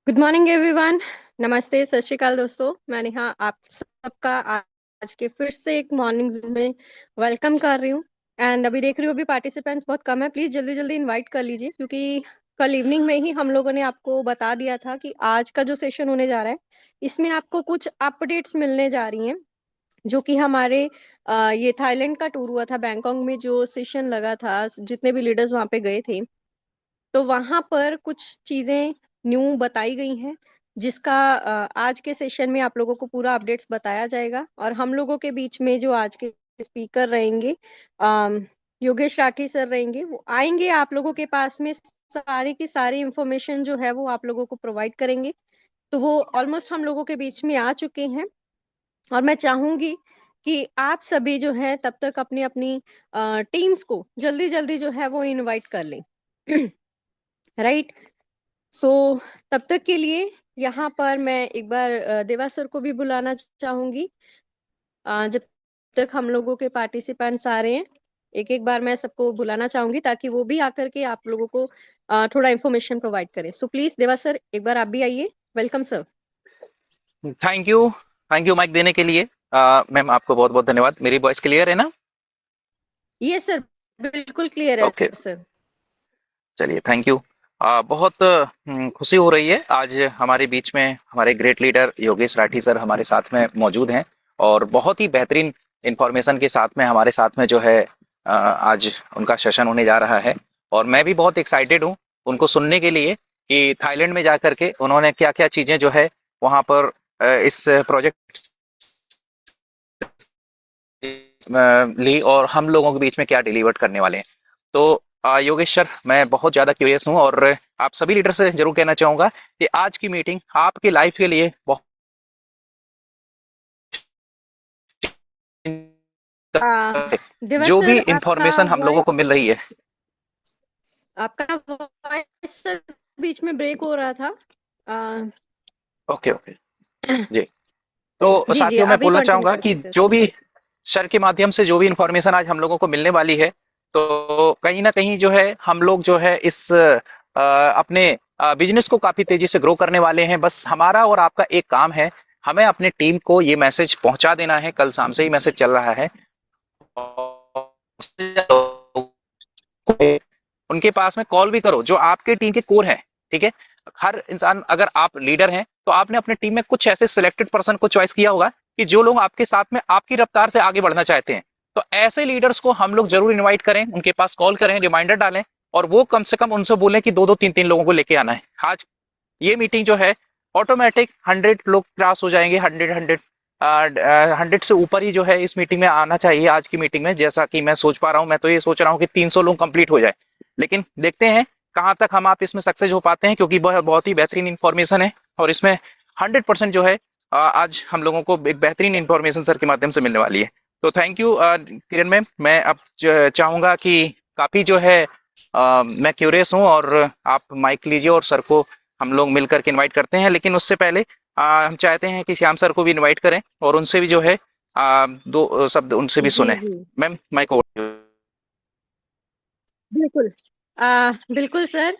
Good morning everyone. नमस्ते, सत श्री अकाल दोस्तों। मैं नेहा आप सबका आज के फिर से एक मॉर्निंग जूम में वेलकम कर रही हूँ। एंड अभी देख रही हूँ अभी पार्टिसिपेंट्स बहुत कम है, प्लीज जल्दी जल्दी इनवाइट कर लीजिए, क्योंकि कल इवनिंग में ही हम लोगों ने आपको बता दिया था कि आज का जो सेशन होने जा रहा है इसमें आपको कुछ अपडेट्स मिलने जा रही हैं, जो कि हमारे ये थाईलैंड का टूर हुआ था, बैंकॉक में जो सेशन लगा था, जितने भी लीडर्स वहां पे गए थे, तो वहां पर कुछ चीजें न्यू बताई गई हैं, जिसका आज के सेशन में आप लोगों को पूरा अपडेट्स बताया जाएगा। और हम लोगों के बीच में जो आज के स्पीकर रहेंगे, योगेश राठी सर रहेंगे, वो आएंगे आप लोगों के पास में सारी की सारी इंफॉर्मेशन जो है वो आप लोगों को प्रोवाइड करेंगे। तो वो ऑलमोस्ट हम लोगों के बीच में आ चुके हैं, और मैं चाहूंगी कि आप सभी जो है तब तक अपनी अपनी टीम्स को जल्दी जल्दी जो है वो इनवाइट कर लें। राइट। सो तब तक के लिए यहाँ पर मैं एक बार देवा सर को भी बुलाना चाहूंगी। जब तक हम लोगों के पार्टिसिपेंट्स आ रहे हैं, एक एक बार मैं सबको बुलाना चाहूंगी ताकि वो भी आकर के आप लोगों को थोड़ा इन्फॉर्मेशन प्रोवाइड करें। सो प्लीज देवा सर, एक बार आप भी आइए। Welcome sir. Thank you. Thank you mike देने के लिए। मैम आपको बहुत बहुत धन्यवाद। मेरी वॉइस क्लियर है ना? ये सर बिल्कुल क्लियर है ओके। सर। चलिए, थैंक यू। बहुत खुशी हो रही है आज हमारे बीच में हमारे great leader Yogesh Rathi sir हमारे साथ में मौजूद हैं और बहुत ही बेहतरीन इंफॉर्मेशन के साथ में हमारे साथ में जो है आज उनका सेशन होने जा रहा है। और मैं भी बहुत एक्साइटेड हूँ उनको सुनने के लिए कि थाईलैंड में जा करके उन्होंने क्या क्या चीजें जो है वहां पर इस प्रोजेक्ट ली और हम लोगों के बीच में क्या डिलीवर करने वाले हैं। तो योगेश सर, मैं बहुत ज़्यादा क्यूरियस हूँ और आप सभी लीडर से जरूर कहना चाहूँगा कि आज की मीटिंग आपकी लाइफ के लिए बहुत देवा जो भी सर, आपका इंफॉर्मेशन हम लोगों वॉइस को मिल रही है। आपका वॉइस सर बीच में ब्रेक हो रहा था। आ, ओके ओके। जी। तो जी जी, साथियों मैं अभी बोलना कंटिन्यू चाहूंगा कर कि सकते हैं जो सर। भी सर के माध्यम से जो भी इंफॉर्मेशन आज हम लोगों को मिलने वाली है, तो कहीं ना कहीं जो है हम लोग जो है इस अपने बिजनेस को काफी तेजी से ग्रो करने वाले हैं। बस हमारा और आपका एक काम है, हमें अपने टीम को ये मैसेज पहुंचा देना है। कल शाम से ही मैसेज चल रहा है उनके पास में कॉल भी करो जो आपके टीम के कोर हैं। ठीक है। हर इंसान, अगर आप लीडर हैं तो आपने अपने टीम में कुछ ऐसे सिलेक्टेड पर्सन को चॉइस किया होगा कि जो लोग आपके साथ में आपकी रफ्तार से आगे बढ़ना चाहते हैं। तो ऐसे लीडर्स को हम लोग जरूर इनवाइट करें, उनके पास कॉल करें, रिमाइंडर डालें और वो कम से कम उनसे बोलें कि दो दो तीन तीन लोगों को लेके आना है। आज ये मीटिंग जो है ऑटोमेटिक 100 लोग क्रॉस हो जाएंगे। 100 से ऊपर ही जो है इस मीटिंग में आना चाहिए। आज की मीटिंग में जैसा कि मैं सोच पा रहा हूँ, मैं तो ये सोच रहा हूँ कि 300 लोग कंप्लीट हो जाए। लेकिन देखते हैं कहाँ तक हम आप इसमें सक्सेस हो पाते हैं, क्योंकि वह बहुत ही बेहतरीन इंफॉर्मेशन है और इसमें 100% जो है आज हम लोगों को एक बेहतरीन इंफॉर्मेशन सर के माध्यम से मिलने वाली है। तो थैंक यू किरण मैम। मैं अब चाहूंगा कि काफी जो है मैं क्यूरियस हूँ और आप माइक लीजिए और सर को हम लोग मिलकर के इनवाइट करते हैं। लेकिन उससे पहले हम चाहते हैं कि श्याम सर को भी इनवाइट करें और उनसे भी जो है दो शब्द उनसे भी जी सुने। जी, मैम माइक ओवर। बिल्कुल। बिल्कुल सर,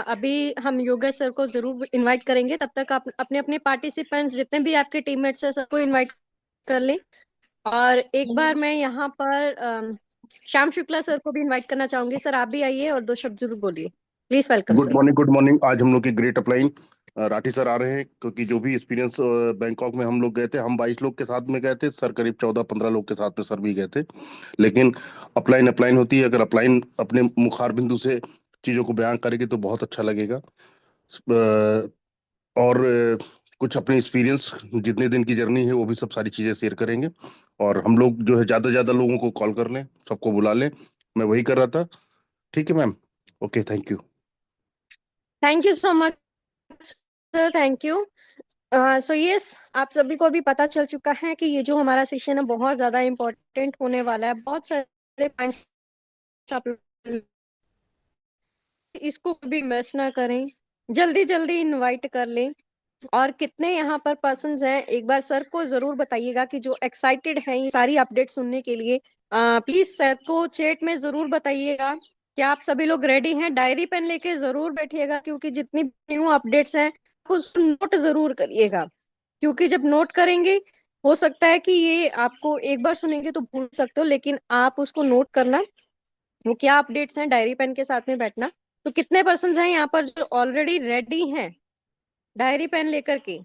अभी हम योगा सर को जरूर इनवाइट करेंगे। तब तक आप अपने अपने पार्टिसिपेंट्स जितने भी आपके टीममेट्स हैं सबको इनवाइट कर लें। और एक बार मैं यहाँ पर श्याम शुक्ला सर को भी इनवाइट करना चाहूंगी। सर आप भी आइए और दो शब्द जरूर बोलिए। Please welcome good sir. Morning, good morning. आज हम लोग की ग्रेट अपलाइन राठी सर आ रहे हैं, क्योंकि जो भी एक्सपीरियंस बैंकॉक में हम लोग गए थे, हम 22 लोग के साथ में गए थे, सर करीब 14-15 लोग के साथ में सर भी गए थे। लेकिन अपलाइन अपलाइन होती है, अगर अपलाइन अपने मुखार बिंदु से चीज़ों को बयान करेगी तो बहुत अच्छा लगेगा। और कुछ अपने एक्सपीरियंस, जितने दिन की जर्नी है वो भी सब सारी चीज़ें शेयर करेंगे। और हम लोग जो है ज़्यादा से ज़्यादा लोगों को कॉल कर लें, सबको बुला लें। मैं वही कर रहा था। ठीक है ma'am. Okay, thank you. Thank you so much sir, thank you. So yes, आप सभी को अभी पता चल चुका है कि ये जो हमारा सेशन है बहुत ज्यादा इम्पोर्टेंट होने वाला है। बहुत सारे पॉइंट्स आप लोग इसको भी मिस ना करें, जल्दी जल्दी इनवाइट कर लें। और कितने यहाँ पर पर्सन्स हैं एक बार सर को जरूर बताइएगा, कि जो एक्साइटेड हैं ये सारी अपडेट सुनने के लिए। प्लीज सर को चैट में जरूर बताइएगा कि आप सभी लोग रेडी हैं। डायरी पेन लेके जरूर बैठिएगा, क्योंकि जितनी न्यू अपडेट्स हैं उसको नोट जरूर करिएगा, क्योंकि जब नोट करेंगे हो सकता है कि ये आपको एक बार सुनेंगे तो भूल सकते हो, लेकिन आप उसको नोट करना, वो क्या अपडेट्स हैं, डायरी पेन के साथ में बैठना। तो कितने पर्सन हैं यहाँ पर जो ऑलरेडी रेडी हैं डायरी पेन लेकर के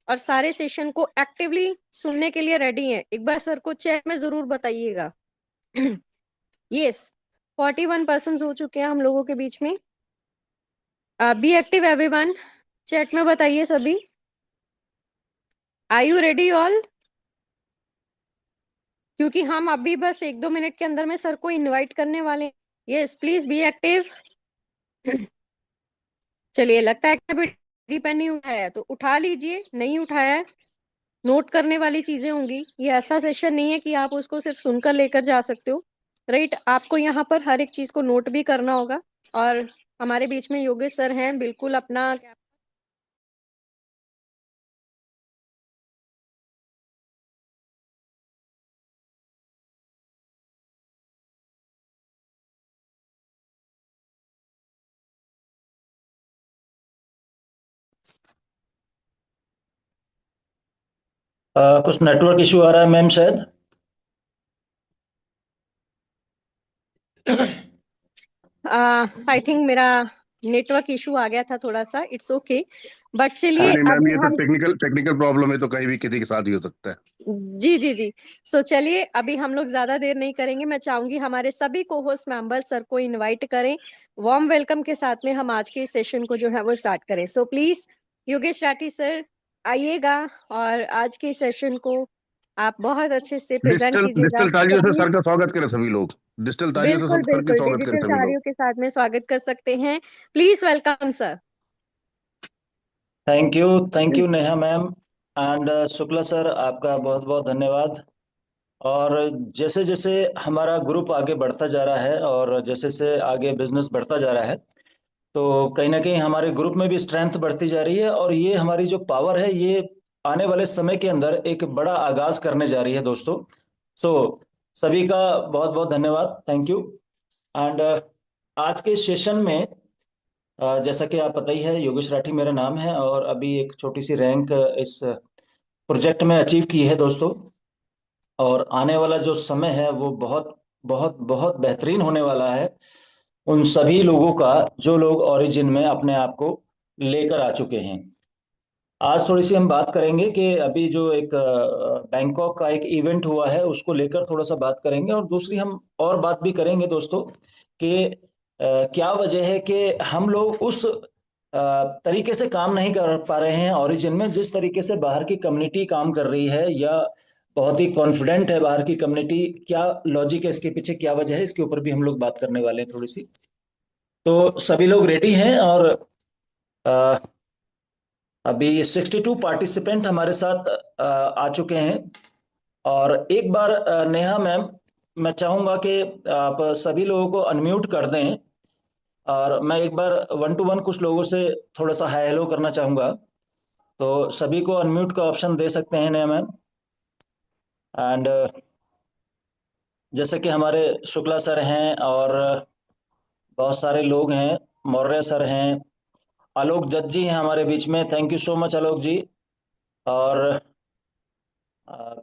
और सारे सेशन को एक्टिवली सुनने के लिए रेडी हैं? एक बार सर को चैट में जरूर बताइएगा। यस, 41 पर्सन हो चुके हैं हम लोगों के बीच में। बी एक्टिव एवरीवन, चैट में बताइए सभी। Are you ready all? क्योंकि हम अभी बस 1-2 मिनट के अंदर में सर को इनवाइट करने वाले हैं। Yes, please be active. चलिए, लगता है कि अभी पेन नहीं उठाया है तो उठा लीजिए, नहीं उठाया है नोट करने वाली चीजें होंगी। ये ऐसा सेशन नहीं है कि आप उसको सिर्फ सुनकर लेकर जा सकते हो, राइट? आपको यहाँ पर हर एक चीज को नोट भी करना होगा। और हमारे बीच में योगेश सर हैं, बिल्कुल अपना कुछ नेटवर्क इशू आ रहा है मैम शायद। आई थिंक मेरा नेटवर्क इशू आ गया था थोड़ा सा, इट्स ओके। बट चलिए नहीं मैम, अभी ये तो हम टेक्निकल टेक्निकल प्रॉब्लम है, तो कहीं भी किसी के साथ ही हो सकता है। जी जी जी। सो चलिए अभी हम लोग ज्यादा देर नहीं करेंगे। मैं चाहूंगी हमारे सभी को होस्ट मेंबर्स सर को इनवाइट करें, वार्म वेलकम के साथ में हम आज के सेशन को जो है वो स्टार्ट करें। So please Yogesh Rathi sir आइएगा और आज के सेशन को आप बहुत अच्छे से प्रेजेंट डिजिटल कीजिएगा डिजिटल तालियों से सभी। सर का स्वागत करें सभी लोग। डिजिटल तालियों से बिल्कुल सब सर की बिल्कुल, स्वागत करें डिजिटल सभी लोग। तालियों के साथ में स्वागत कर सकते हैं। Please welcome sir. Thank you Neha ma'am and Shukla sir, आपका बहुत बहुत धन्यवाद। और जैसे जैसे हमारा ग्रुप आगे बढ़ता जा रहा है और जैसे जैसे आगे बिजनेस बढ़ता जा रहा है, तो कहीं ना कहीं हमारे ग्रुप में भी स्ट्रेंथ बढ़ती जा रही है और ये हमारी जो पावर है ये आने वाले समय के अंदर एक बड़ा आगाज करने जा रही है दोस्तों। सो सभी का बहुत बहुत धन्यवाद, थैंक यू। एंड आज के सेशन में जैसा कि आप पता ही है, योगेश राठी मेरा नाम है और अभी एक छोटी सी रैंक इस प्रोजेक्ट में अचीव की है दोस्तों। और आने वाला जो समय है वो बहुत बहुत बहुत बेहतरीन होने वाला है उन सभी लोगों का जो लोग ओरिजिन में अपने आप को लेकर आ चुके हैं। आज थोड़ी सी हम बात करेंगे कि अभी जो एक बैंकॉक का एक इवेंट हुआ है उसको लेकर थोड़ा सा बात करेंगे, और दूसरी हम और बात भी करेंगे दोस्तों कि क्या वजह है कि हम लोग उस तरीके से काम नहीं कर पा रहे हैं ओरिजिन में, जिस तरीके से बाहर की कम्युनिटी काम कर रही है, या बहुत ही कॉन्फिडेंट है बाहर की कम्युनिटी। क्या लॉजिक है इसके पीछे, क्या वजह है, इसके ऊपर भी हम लोग बात करने वाले हैं थोड़ी सी। तो सभी लोग रेडी हैं और अ, अभी 62 पार्टिसिपेंट हमारे साथ आ चुके हैं। और एक बार नेहा मैम, मैं चाहूंगा कि आप सभी लोगों को अनम्यूट कर दें और मैं एक बार वन टू वन कुछ लोगों से थोड़ा सा हाय हेलो करना चाहूंगा। तो सभी को अनम्यूट का ऑप्शन दे सकते हैं नेहा मैम। एंड जैसे कि हमारे शुक्ला सर हैं और बहुत सारे लोग हैं, मौर्य सर हैं, आलोक जज जी हैं हमारे बीच में, थैंक यू सो मच आलोक जी। और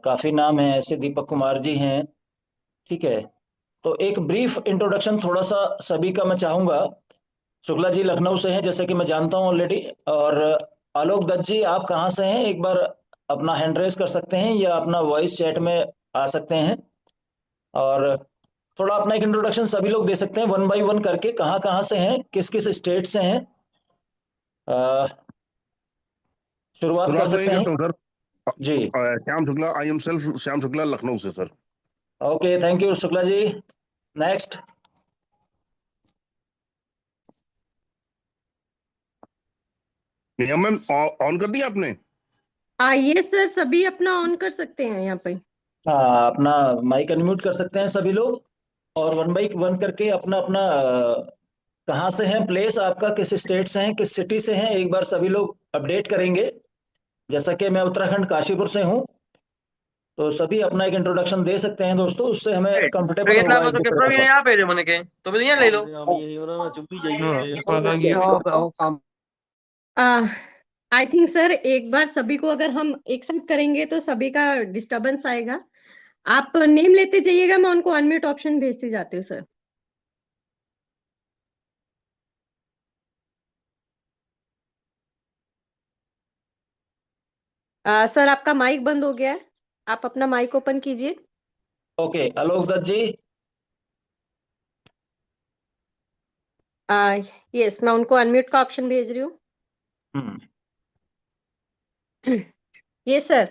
काफी नाम है ऐसे, दीपक कुमार जी हैं, ठीक है। तो एक ब्रीफ इंट्रोडक्शन थोड़ा सा सभी का मैं चाहूंगा। शुक्ला जी लखनऊ से हैं जैसे कि मैं जानता हूं ऑलरेडी, और आलोक दत्त जी आप कहाँ से हैं, एक बार अपना हैंड रेस कर सकते हैं या अपना वॉइस चैट में आ सकते हैं, और थोड़ा अपना एक इंट्रोडक्शन सभी लोग दे सकते हैं वन बाय वन करके, कहाँ कहाँ से हैं, किस किस स्टेट से हैं। अ, शुरुआत कर शुरुआत मैं ही सकते हैं। करता हूँ सर। जी, Shyam Shukla, I am self Shyam Shukla, Lucknow से sir. Okay, thank you Shukla ji. Next. Niyam ma'am, on कर दिया आपने? आइए सर, सभी अपना ऑन कर सकते हैं यहाँ पे। हाँ, अपना माइक अनम्यूट कर सकते हैं सभी लोग, और वन बाई वन करके अपना अपना कहाँ से हैं, प्लेस आपका किस स्टेट से हैं, किस सिटी से हैं, एक बार सभी लोग अपडेट करेंगे। जैसा कि मैं उत्तराखंड काशीपुर से हूँ, तो सभी अपना एक इंट्रोडक्शन दे सकते हैं दोस्तों, उससे हमें कंफर्टेबल ट्रेन होगा लाबो एक तो दूसरे केपरो के भी साथ। यहाँ पे मन के तो भी ले लो। आ, आई थिंक सर एक बार सभी को अगर हम एक साथ करेंगे तो सभी का डिस्टरबेंस आएगा। आप नेम लेते जाइएगा, मैं उनको अनम्यूट ऑप्शन भेजती जाती हूँ सर। सर आपका माइक बंद हो गया है, आप अपना माइक ओपन कीजिए। ओके, आलोक दत्त जी। यस, मैं उनको अनम्यूट का ऑप्शन भेज रही हूँ। Hmm. Yes sir.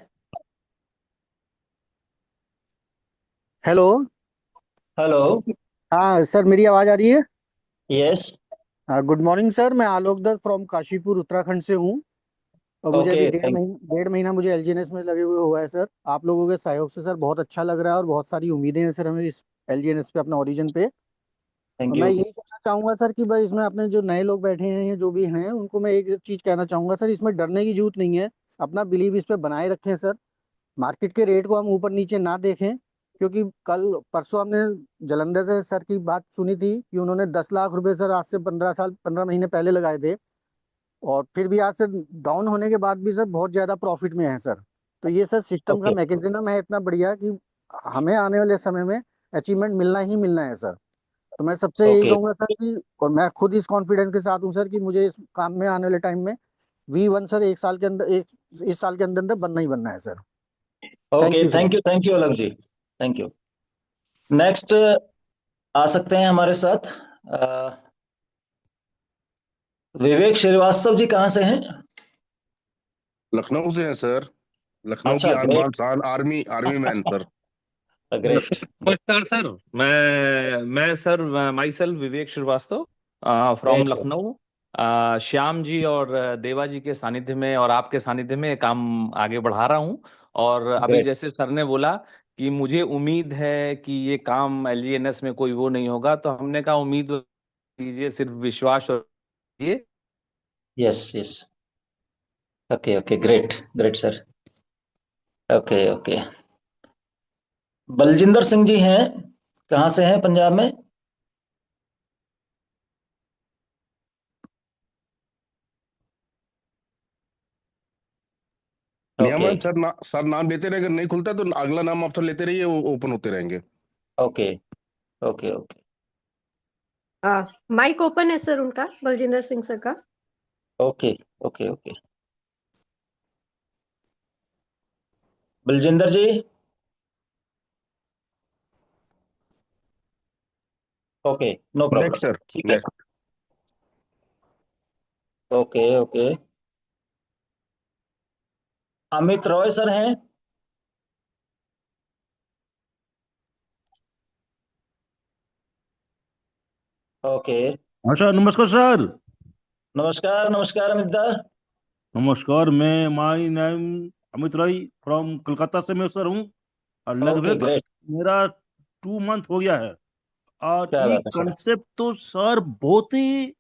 Hello. Hello. हाँ सर, मेरी आवाज़ आ रही है? यस। गुड मॉर्निंग सर, मैं आलोक दत्त फ्रॉम काशीपुर उत्तराखंड से हूँ। और मुझे अभी ओके, थैंक। 1.5 महीना मुझे एलजीएनएस में लगे हुए हुआ है सर। आप लोगों के सहयोग से सर बहुत अच्छा लग रहा है और बहुत सारी उम्मीदें हैं सर हमें इस एलजीएनएस पे, अपना ओरिजिन पे। और थैंक मैं यू। यही कहना चाहूंगा सर कि भाई इसमें अपने जो नए लोग बैठे हैं या जो भी हैं उनको मैं एक चीज़ कहना चाहूंगा सर, इसमें डरने की जरूरत नहीं है। अपना बिलीव इस पे बनाए रखें सर। मार्केट के रेट को हम ऊपर नीचे ना देखें, क्योंकि कल परसों हमने जलंधर से सर की बात सुनी थी कि उन्होंने 10 लाख रुपए सर आज से 15 साल 15 महीने पहले लगाए थे। और फिर भी आज से डाउन होने के बाद भी सर बहुत ज्यादा प्रॉफिट में है सर। तो ये सर सिस्टम का ओके। मैकेनिज्म है इतना बढ़िया कि हमें आने वाले समय में अचीवमेंट मिलना ही मिलना है सर। तो मैं सबसे यही ओके। कहूंगा सर कि, और मैं खुद इस कॉन्फिडेंस के साथ हूँ सर कि मुझे इस काम में आने वाले टाइम में V1 सर एक साल के अंदर, एक इस साल के अंदर अंदर बनना ही बनना है sir. Thank okay, you sir. Thank you Alok ji. Thank you. Next आ सकते हैं हमारे साथ विवेक श्रीवास्तव जी, कहाँ से हैं? लखनऊ से हैं सर। लखनऊ की अच्छा, आन बान ग्रेट। शान, army army man sir. Great. नमस्कार सर। मैं sir my self Vivek Shrivastava from great sir. Lucknow. Shyam ji और देवा जी के सानिध्य में और आपके सानिध्य में काम आगे बढ़ा रहा हूँ। और अभी ग्रेट। जैसे सर ने बोला कि मुझे उम्मीद है कि ये काम एलजीएनएस में कोई वो नहीं होगा, तो हमने कहा उम्मीद कीजिए, सिर्फ विश्वास और ये। Yes, yes. Okay, okay, great. Great sir. Okay, okay. Baljinder Singh ji हैं, कहाँ से हैं पंजाब में? ओके, नियमन सर, सर नाम लेते रहे, अगर नहीं खुलता तो अगला नाम आप तो लेते रहिए, वो ओपन होते रहेंगे। Okay, okay, okay. Mic open है सर उनका, बलजिंदर सिंह सर का। Okay, okay, okay. Baljinder ji. Okay, no next problem. Sir, ठीक है। Next. Okay, okay. Amit Roy sir हैं। ओके। हाँ सर, नमस्कार सर। नमस्कार, नमस्कार अमित दा। नमस्कार, मैं my name Amit Rai from Kolkata से मैं सर हूँ। और ओके, लगभग ग्रेट। मेरा 2 मंथ हो गया है। और क्या ये बात है सर। कंसेप्ट तो सर बहुत ही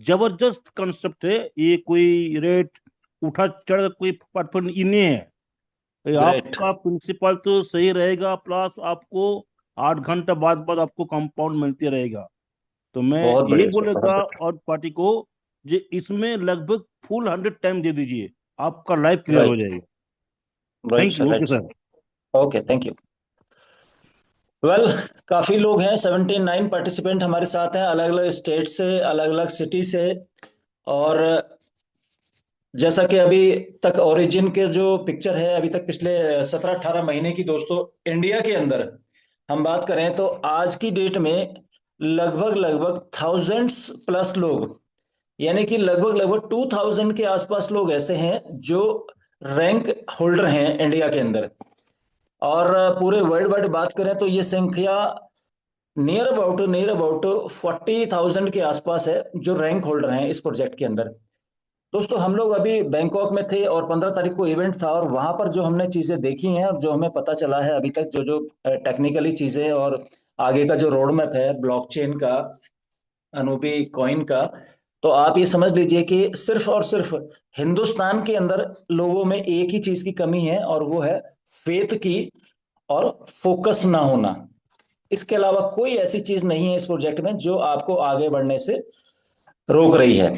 जबरदस्त कंसेप्ट है। ये कोई रेट उठा चढ़ कोई परफॉर्म ही नहीं है। ये ग्रेट। आपका प्रिंसिपल तो सही रहेगा, प्लस आपको 8 घंटा बाद बाद आपको कंपाउंड मिलते रहेगा। तो मैं बहुत यही बढ़िया सर, बहुत बोलेगा बढ़िया। और पार्टी को, जे इसमें लगभग फुल 100 टाइम दे दीजिए, आपका लाइफ क्लियर हो राइट। जाएगा। Right thank sir, you, okay right sir. Sir. Okay, thank you. Well, काफी लोग हैं, 79 पार्टिसिपेंट हमारे साथ हैं, अलग अलग स्टेट से, अलग अलग सिटी से। और जैसा कि अभी तक ओरिजिन के जो पिक्चर है, अभी तक पिछले 17-18 महीने की दोस्तों, इंडिया के अंदर हम बात करें तो आज की डेट में लगभग लगभग थाउजेंड्स प्लस लोग, यानी कि लगभग लगभग 2000 के आसपास लोग ऐसे हैं जो रैंक होल्डर हैं इंडिया के अंदर। और पूरे वर्ल्ड वाइड बात करें तो ये संख्या नियर अबाउट 40,000 के आसपास है जो रैंक होल्डर हैं इस प्रोजेक्ट के अंदर। दोस्तों, हम लोग अभी बैंकॉक में थे और 15 तारीख को इवेंट था, और वहां पर जो हमने चीजें देखी हैं और जो हमें पता चला है अभी तक, जो जो टेक्निकली चीजें और आगे का जो रोड मैप है ब्लॉकचेन का, अनूपी कॉइन का, तो आप ये समझ लीजिए कि सिर्फ और सिर्फ हिंदुस्तान के अंदर लोगों में एक ही चीज की कमी है, और वो है फेथ की और फोकस ना होना। इसके अलावा कोई ऐसी चीज नहीं है इस प्रोजेक्ट में जो आपको आगे बढ़ने से रोक रही है।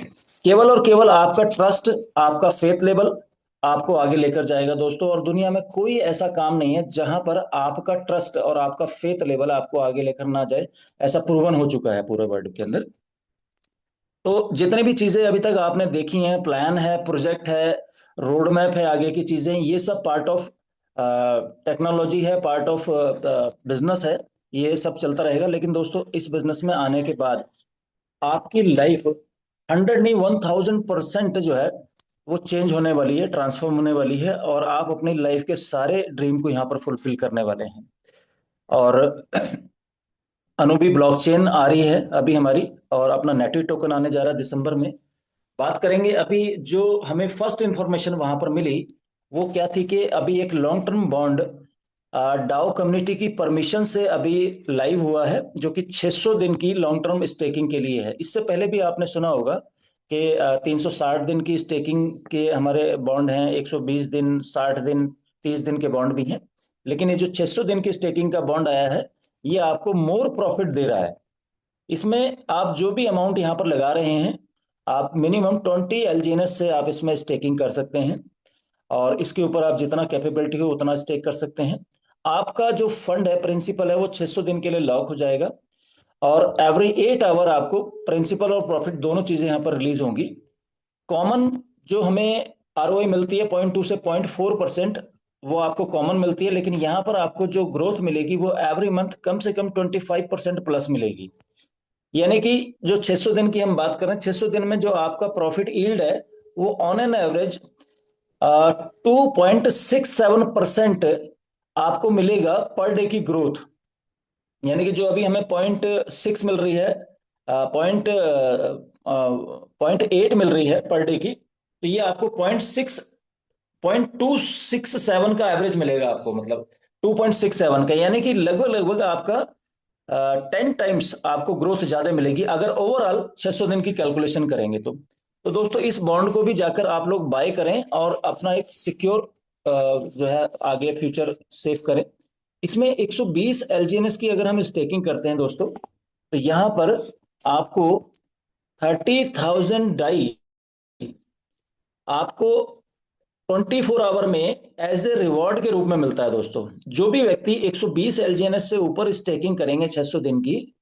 केवल और केवल आपका ट्रस्ट, आपका फेथ लेवल आपको आगे लेकर जाएगा दोस्तों। और दुनिया में कोई ऐसा काम नहीं है जहां पर आपका ट्रस्ट और आपका फेथ लेवल आपको आगे लेकर ना जाए। ऐसा प्रूवन हो चुका है पूरे वर्ल्ड के अंदर। तो जितने भी चीजें अभी तक आपने देखी हैं, प्लान है, प्रोजेक्ट है, रोड मैप है, आगे की चीजें, ये सब पार्ट ऑफ टेक्नोलॉजी है, पार्ट ऑफ बिजनेस है। ये सब चलता रहेगा। लेकिन दोस्तों इस बिजनेस में आने के बाद आपकी लाइफ 100 नहीं 1000% जो है वो चेंज होने वाली है, ट्रांसफॉर्म होने वाली है। और आप अपनी लाइफ के सारे ड्रीम को यहाँ पर फुलफिल करने वाले हैं। और अनुभी ब्लॉकचेन आ रही है अभी हमारी, और अपना नेटिव टोकन आने जा रहा है दिसंबर में। बात करेंगे अभी जो हमें फर्स्ट इंफॉर्मेशन वहां पर मिली, वो क्या थी कि अभी एक long term bond DAO community की परमिशन से अभी लाइव हुआ है, जो कि 600 दिन की लॉन्ग टर्म स्टेकिंग के लिए है। इससे पहले भी आपने सुना होगा कि 360 दिन की स्टेकिंग के हमारे बॉन्ड हैं, 120 दिन, 60 दिन, 30 दिन के बॉन्ड भी हैं। लेकिन ये जो 600 दिन की स्टेकिंग का बॉन्ड आया है, ये आपको मोर प्रॉफिट दे रहा है। इसमें आप जो भी अमाउंट यहाँ पर लगा रहे हैं, आप मिनिमम 20 एलजीएनएस से आप इसमें स्टेकिंग कर सकते हैं। और इसके ऊपर आप जितना कैपेबिलिटी हो उतना स्टेक कर सकते हैं। आपका जो फंड है, प्रिंसिपल है, वो 600 दिन के लिए लॉक हो जाएगा। और एवरी 8 आवर आपको प्रिंसिपल और प्रॉफिट दोनों चीजें यहाँ पर रिलीज होंगी। कॉमन जो हमें आरओआई मिलती है 0.2 से 0.4%, वो आपको कॉमन मिलती है। लेकिन यहाँ पर आपको जो ग्रोथ मिलेगी वो एवरी मंथ कम से कम 25% प्लस मिलेगी। यानी कि जो 600 दिन की हम बात कर रहे हैं, 600 दिन में जो आपका प्रॉफिट यील्ड है वो ऑन एन एवरेज 2.67% आपको मिलेगा पर डे की ग्रोथ। यानी कि जो अभी हमें 0.6 मिल रही है, पॉइंट 8 मिल रही है पर डे की, तो ये आपको 0.267 का एवरेज मिलेगा आपको, मतलब 2.67 का। यानी कि लगभग लगभग आपका 10 टाइम्स आपको ग्रोथ ज्यादा मिलेगी अगर ओवरऑल 600 दिन की कैलकुलेशन करेंगे तो दोस्तों इस बॉन्ड को भी जाकर आप लोग बाय करें और अपना एक सिक्योर जो है आगे फ्यूचर सेव करें। इसमें 120 एलजीएनएस की अगर हम स्टेकिंग करते हैं दोस्तों, तो यहां पर आपको 30,000 डाई आपको 24 आवर में एज ए रिवॉर्ड के रूप में मिलता है दोस्तों। जो भी व्यक्ति 120 एलजीएनएस से ऊपर स्टेकिंग करेंगे 600 दिन की,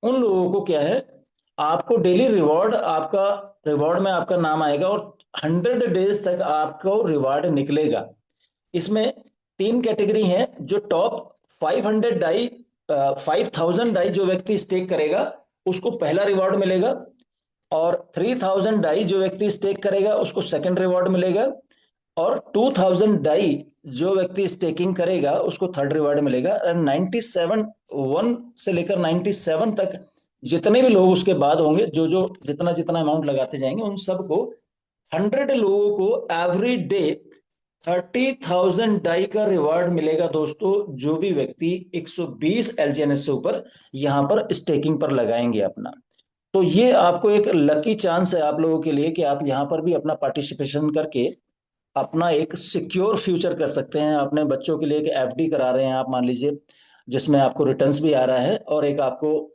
उन लोगों को क्या है, आपको डेली रिवॉर्ड, आपका रिवॉर्ड में आपका नाम आएगा और 100 डेज तक आपको रिवॉर्ड निकलेगा। इसमें 3 कैटेगरी हैं। जो टॉप 500 डाई 5000 डाई जो व्यक्ति स्टेक करेगा उसको पहला रिवॉर्ड मिलेगा, और 3000 डाई जो व्यक्ति स्टेक करेगा उसको सेकंड रिवॉर्ड मिलेगा, और 2000 डाई जो व्यक्ति स्टेकिंग करेगा उसको थर्ड रिवॉर्ड मिलेगा। और 97 1 से लेकर 97 तक जितने भी लोग उसके बाद होंगे, जो जो जितना जितना अमाउंट लगाते जाएंगे, उन सबको 100 लोगों को एवरी डे 30,000 डाई का रिवार्ड मिलेगा दोस्तों। जो भी व्यक्ति 120 एलजीएनएस से ऊपर यहां पर स्टेकिंग पर लगाएंगे अपना, तो ये आपको एक लकी चांस है आप लोगों के लिए कि आप यहां पर भी अपना पार्टिसिपेशन करके अपना एक सिक्योर फ्यूचर कर सकते हैं। अपने बच्चों के लिए एक एफडी करा रहे हैं आप, मान लीजिए, जिसमें आपको रिटर्न्स भी आ रहा है और एक आपको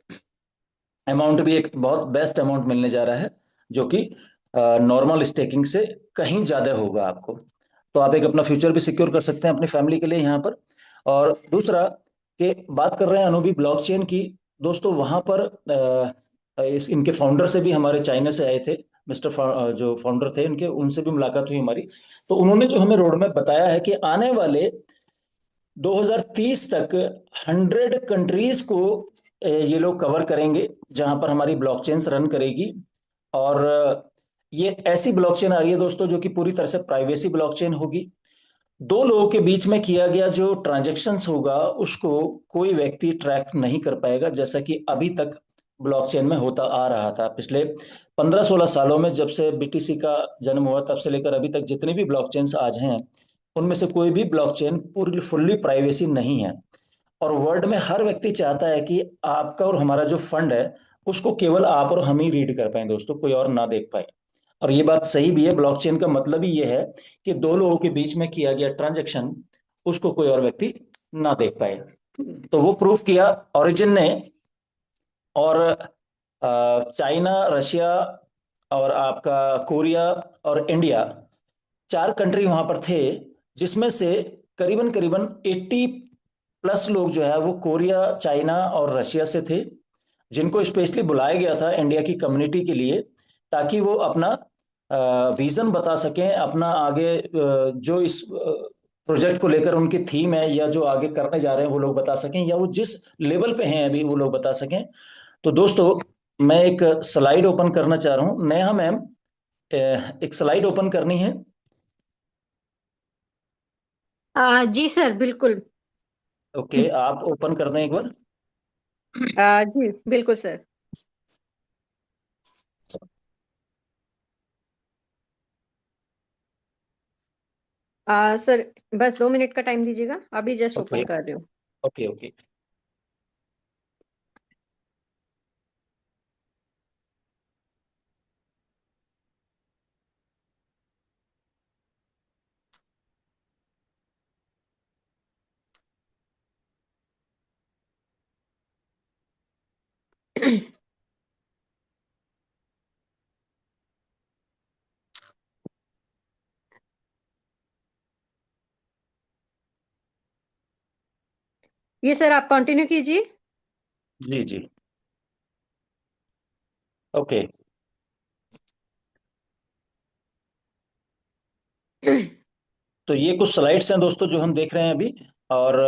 अमाउंट भी एक बहुत बेस्ट अमाउंट मिलने जा रहा है, जो कि नॉर्मल स्टेकिंग से कहीं ज्यादा होगा आपको। तो आप एक अपना फ्यूचर भी सिक्योर कर सकते हैं अपनी फैमिली के लिए यहाँ पर। और दूसरा कि बात कर रहे हैं अनुभी ब्लॉकचेन की दोस्तों, वहां पर इस इनके फाउंडर से भी हमारे चाइना से आए थे, जो फाउंडर थे इनके, उनसे भी मुलाकात हुई हमारी। तो उन्होंने जो हमें रोड मैप बताया है कि आने वाले 2030 तक 100 कंट्रीज को ये लोग कवर करेंगे जहां पर हमारी ब्लॉकचेन रन करेगी। और ये ऐसी ब्लॉकचेन आ रही है दोस्तों जो कि पूरी तरह से प्राइवेसी ब्लॉकचेन होगी। दो लोगों के बीच में किया गया जो ट्रांजैक्शंस होगा उसको कोई व्यक्ति ट्रैक नहीं कर पाएगा, जैसा कि अभी तक ब्लॉकचेन में होता आ रहा था। पिछले 15-16 सालों में जब से बीटीसी का जन्म हुआ तब से लेकर अभी तक जितनी भी ब्लॉकचेन्स आज हैं, उनमें से कोई भी ब्लॉकचेन पूरी फुल्ली प्राइवेसी नहीं है। और वर्ल्ड में हर व्यक्ति चाहता है कि आपका और हमारा जो फंड है उसको केवल आप और हम ही रीड कर पाए दोस्तों, कोई और ना देख पाए। और ये बात सही भी है। ब्लॉकचेन का मतलब ही ये है कि दो लोगों के बीच में किया गया ट्रांजैक्शन उसको कोई और व्यक्ति ना देख पाए। तो वो प्रूफ किया ओरिजिन ने। और चाइना, रशिया, और आपका कोरिया और इंडिया, 4 कंट्री वहां पर थे, जिसमें से करीबन करीबन 80+ लोग जो है वो कोरिया, चाइना और रशिया से थे, जिनको स्पेशली बुलाया गया था इंडिया की कम्युनिटी के लिए, ताकि वो अपना विजन बता सकें, अपना आगे जो इस प्रोजेक्ट को लेकर उनकी थीम है या जो आगे करने जा रहे हैं वो लोग बता सकें, या वो जिस लेवल पे हैं अभी वो लोग बता सकें। तो दोस्तों, मैं एक स्लाइड ओपन करना चाह रहा हूँ। नेहा मैम, एक स्लाइड ओपन करनी है। जी सर, बिल्कुल। ओके, आप ओपन कर दें एक बार। जी बिल्कुल सर। सर, बस 2 मिनट का टाइम दीजिएगा, अभी जस्ट ओके ओपन कर रही हूँ। Okay okay. ये सर, आप कंटिन्यू कीजिए। जी जी। ओके, तो ये कुछ स्लाइड्स हैं दोस्तों जो हम देख रहे हैं अभी। और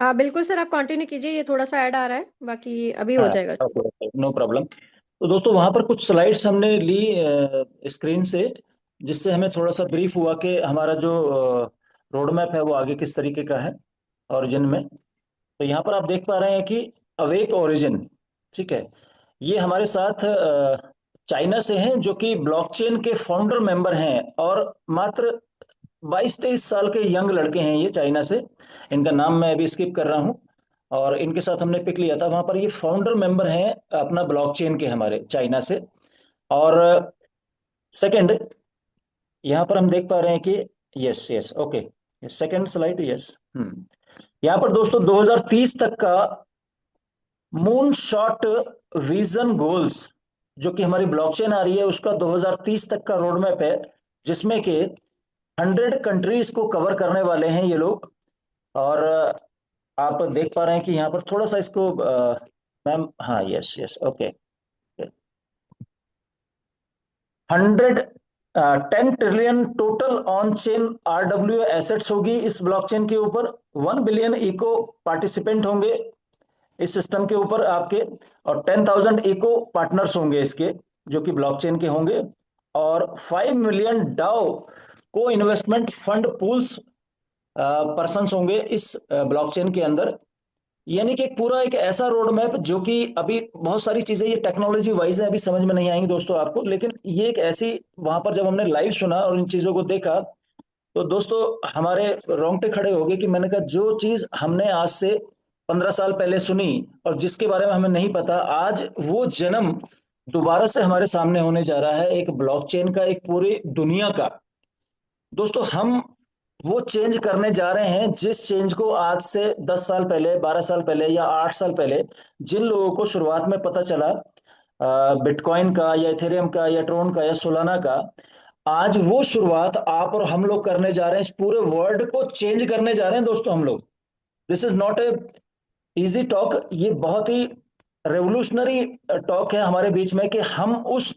हाँ बिल्कुल सर, आप कंटिन्यू कीजिए, ये थोड़ा सा ऐड आ रहा है, बाकी अभी हो हाँ, जाएगा। Okay okay, no problem. तो दोस्तों, वहां पर कुछ स्लाइड्स हमने ली स्क्रीन से, जिससे हमें थोड़ा सा ब्रीफ हुआ कि हमारा जो रोड मैप है वो आगे किस तरीके का है ओरिजिन में। तो यहाँ पर आप देख पा रहे हैं कि अवेक ओरिजिन, ठीक है, ये हमारे साथ चाइना से हैं, जो कि ब्लॉकचेन के फाउंडर मेंबर हैं, और मात्र 22-23 साल के यंग लड़के हैं ये, चाइना से। इनका नाम मैं अभी स्किप कर रहा हूँ, और इनके साथ हमने पिक लिया था। वहां पर ये फाउंडर मेंबर हैं अपना ब्लॉकचेन के, हमारे चाइना से। और सेकंड, यहाँ पर हम देख पा रहे हैं कि yes yes okay, second slide, yes. यहाँ पर दोस्तों 2030 तक का मून शॉट विजन गोल्स, जो कि हमारी ब्लॉकचेन आ रही है, उसका 2030 तक का रोड मैप है, जिसमें कि 100 कंट्रीज को कवर करने वाले हैं ये लोग। और आप देख पा रहे हैं कि यहाँ पर थोड़ा सा इसको मैम, हाँ, yes yes okay, 100 10 trillion total on chain RWA assets होगी इस ब्लॉकचेन के ऊपर। 1 बिलियन इको पार्टिसिपेंट होंगे इस सिस्टम के ऊपर आपके, और 10,000 इको पार्टनर्स होंगे इसके, जो कि ब्लॉकचेन के होंगे। और 5 मिलियन डाओ को इन्वेस्टमेंट फंड पूल्स पर्संस होंगे इस ब्लॉकचेन के अंदर। यानी कि एक पूरा एक ऐसा रोड मैप, जो कि अभी बहुत सारी चीजें ये टेक्नोलॉजी वाइज है, अभी समझ में नहीं आएंगी दोस्तों आपको, लेकिन ये एक ऐसी, वहां पर जब हमने लाइव सुना और इन चीजों को देखा, तो दोस्तों हमारे रोंगटे खड़े हो गए, कि मैंने कहा जो चीज हमने आज से 15 साल पहले सुनी और जिसके बारे में हमें नहीं पता, आज वो जन्म दोबारा से हमारे सामने होने जा रहा है, एक ब्लॉकचेन का, एक पूरी दुनिया का। दोस्तों, हम वो चेंज करने जा रहे हैं, जिस चेंज को आज से 10 साल पहले, 12 साल पहले या 8 साल पहले जिन लोगों को शुरुआत में पता चला बिटकॉइन का या इथेरियम का या ट्रोन का या सोलाना का, आज वो शुरुआत आप और हम लोग करने जा रहे हैं। इस पूरे वर्ल्ड को चेंज करने जा रहे हैं दोस्तों हम लोग। This is not a easy talk, ये बहुत ही रेवोल्यूशनरी टॉक है हमारे बीच में, कि हम उस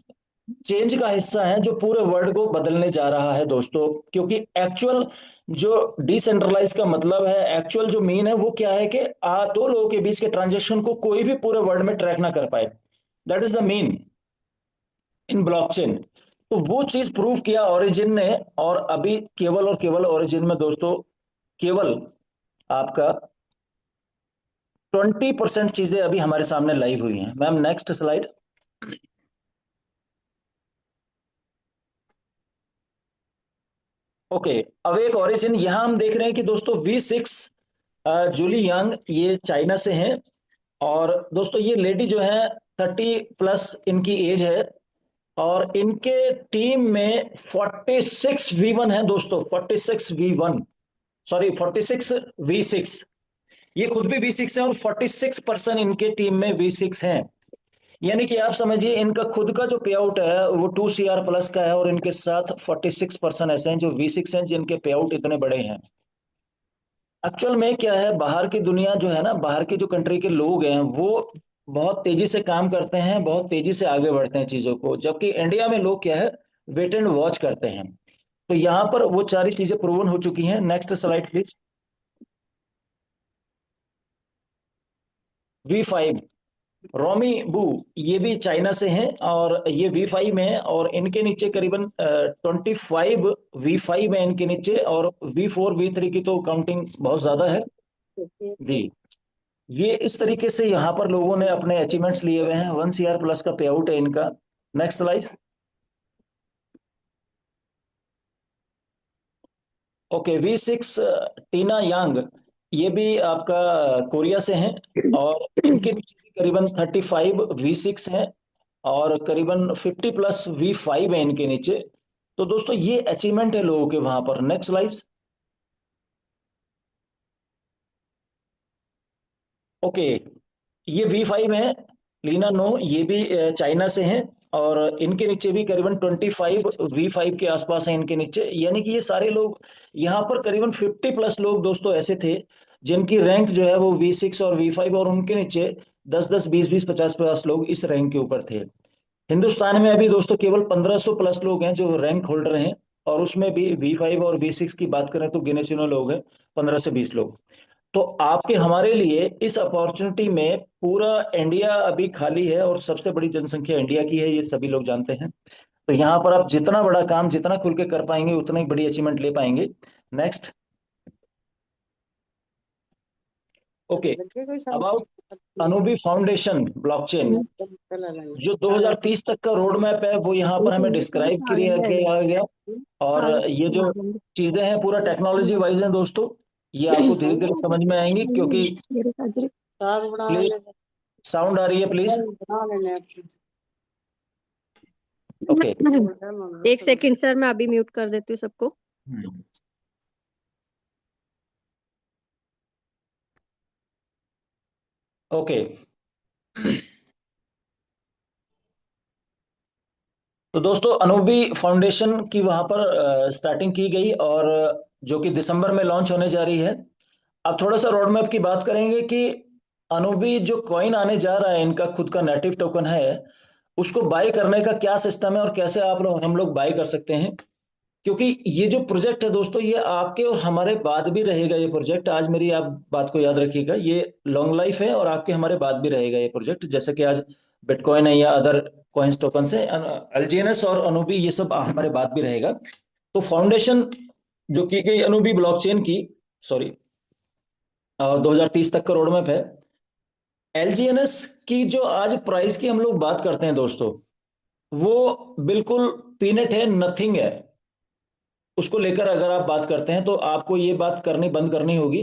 चेंज का हिस्सा है जो पूरे वर्ल्ड को बदलने जा रहा है दोस्तों। क्योंकि एक्चुअल जो डिसेंट्रलाइज का मतलब है, एक्चुअल जो मीन है, वो क्या है कि दो लोगों के बीच के ट्रांजेक्शन को कोई भी पूरे वर्ल्ड में ट्रैक ना कर पाए। That is the mean in blockchain. तो वो चीज प्रूव किया ओरिजिन ने, और अभी केवल और केवल ओरिजिन में दोस्तों, केवल आपका 20% चीजें अभी हमारे सामने लाइव हुई हैं। Ma'am, next slide. ओके, अब एक ओरिजिन यहां हम देख रहे हैं कि दोस्तों V6 जूली यंग, ये चाइना से हैं। और दोस्तों, ये लेडी जो है 30+ इनकी एज है, और इनके टीम में 46V1 है दोस्तों, 46V1, सॉरी 46V6। ये खुद भी V6 है और 46% इनके टीम में V6 हैं। यानी कि आप समझिए इनका खुद का जो पे आउट है वो 2 CR प्लस का है, और इनके साथ 46% ऐसे हैं जो V6 हैं जिनके पे आउट इतने बड़े हैं। एक्चुअल में क्या है, बाहर की दुनिया जो है ना, बाहर की जो कंट्री के लोग हैं वो बहुत तेजी से काम करते हैं, बहुत तेजी से आगे बढ़ते हैं चीजों को, जबकि इंडिया में लोग क्या है, वेट एंड वॉच करते हैं। तो यहाँ पर वो सारी चीजें प्रूवन हो चुकी हैं। Next slide please. V5 रोमी बू, ये भी चाइना से हैं और ये V5 में है, और इनके नीचे करीबन 25 V5 है इनके नीचे, और V4 V3 की तो काउंटिंग बहुत ज्यादा है जी। ये इस तरीके से यहाँ पर लोगों ने अपने अचीवमेंट्स लिए हुए हैं। 1 CR प्लस का पे आउट है इनका। Next slide. ओके, V6 टीना यांग, ये भी आपका कोरिया से हैं, और इनके नीचे भी करीबन 35 V6 हैं, और करीबन 50 प्लस V5 है इनके नीचे। तो दोस्तों ये अचीवमेंट है लोगों के वहां पर। Next slide. ओके, ये V5 है। लीना नो, ये भी चाइना से हैं, और इनके नीचे भी करीबन 25 V5 के आसपास हैं इनके नीचे। यानी कि ये सारे लोग यहाँ पर करीबन 50 प्लस लोग दोस्तों ऐसे थे जिनकी रैंक जो है वो V6 और V5, और उनके नीचे 10-10, 20-20, 50-50 लोग इस रैंक के ऊपर थे। हिंदुस्तान में अभी दोस्तों केवल 1500 प्लस लोग हैं जो रैंक होल्डर हैं, और उसमें भी V5 और V6 की बात करें तो गिने चुने लोग हैं, 15 से 20 लोग। तो आपके हमारे लिए इस अपॉर्चुनिटी में पूरा इंडिया अभी खाली है, और सबसे बड़ी जनसंख्या इंडिया की है, ये सभी लोग जानते हैं। तो यहाँ पर आप जितना बड़ा काम जितना खुल के कर पाएंगे उतना ही बड़ी अचीवमेंट ले पाएंगे। Next. Okay, about Anubi foundation blockchain, जो 2030 तक का रोड मैप है वो यहाँ पर हमें डिस्क्राइब किया गया, और ये जो चीजें हैं पूरा टेक्नोलॉजी वाइज है दोस्तों। ये आपको धीरे धीरे समझ में आएंगी, क्योंकि प्लीज साउंड आ रही है प्लीज। ओके, एक सेकंड सर, मैं अभी म्यूट कर देती हूँ सबको। ओके, तो दोस्तों अनुबी फाउंडेशन की वहां पर स्टार्टिंग की गई, और जो कि दिसंबर में लॉन्च होने जा रही है। अब थोड़ा सा रोड मैप की बात करेंगे कि अनुबी जो कॉइन आने जा रहा है, इनका खुद का नेटिव टोकन है, उसको बाय करने का क्या सिस्टम है और कैसे हम लोग बाय कर सकते हैं। क्योंकि ये जो प्रोजेक्ट है दोस्तों, ये आपके और हमारे बाद भी रहेगा। ये प्रोजेक्ट आज मेरी आप बात को याद रखिएगा, ये लॉन्ग लाइफ है और आपके हमारे बाद भी रहेगा ये प्रोजेक्ट। जैसे कि आज बिटकॉइन है या अदर कॉइन्स टोकन है, एलजीएनएस और अनुबी ये सब हमारे बाद भी रहेगा। तो फाउंडेशन जो की गई अनुबी ब्लॉकचेन की, सॉरी, 2030 तक का रोड मैप है। एलजीएनएस की जो आज प्राइस की हम लोग बात करते हैं दोस्तों, वो बिल्कुल पीनट है, नथिंग है। उसको लेकर अगर आप बात करते हैं तो आपको ये बात करनी बंद करनी होगी,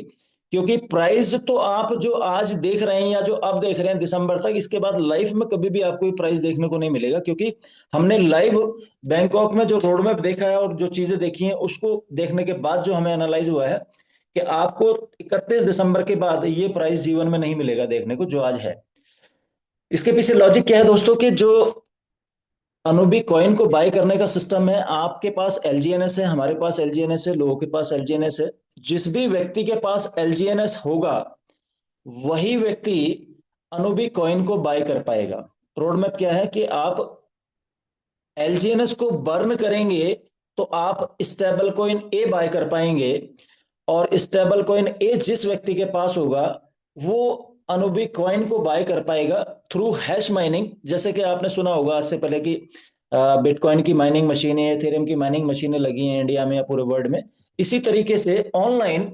क्योंकि प्राइस तो आप जो आज देख रहे हैं या जो अब देख रहे हैं दिसंबर तक, इसके बाद लाइफ में कभी भी आपको प्राइस देखने को नहीं मिलेगा। क्योंकि हमने लाइव बैंकॉक में जो रोड मैप देखा है और जो चीजें देखी हैं, उसको देखने के बाद जो हमें एनालाइज हुआ है कि आपको 31 दिसंबर के बाद ये प्राइस जीवन में नहीं मिलेगा देखने को जो आज है। इसके पीछे लॉजिक क्या है दोस्तों, कि जो अनुबी कॉइन को बाय करने का सिस्टम है, आपके पास एलजीएनएस है, हमारे पास एलजीएनएस है, लोगों के पास एलजीएनएस है। जिस भी व्यक्ति के पास एलजीएनएस होगा वही व्यक्ति अनुबी कॉइन को बाय कर पाएगा। रोड मैप क्या है कि आप एलजीएनएस को बर्न करेंगे तो आप स्टेबल कॉइन ए बाय कर पाएंगे, और स्टेबल कॉइन ए जिस व्यक्ति के पास होगा वो अनुबी कॉइन को बाय कर पाएगा थ्रू हैश माइनिंग। जैसे कि आपने सुना होगा आज से पहले कि बिटकॉइन की माइनिंग मशीनें, एथेरियम की माइनिंग मशीनें लगी हैं इंडिया में या पूरे वर्ल्ड में। इसी तरीके से ऑनलाइन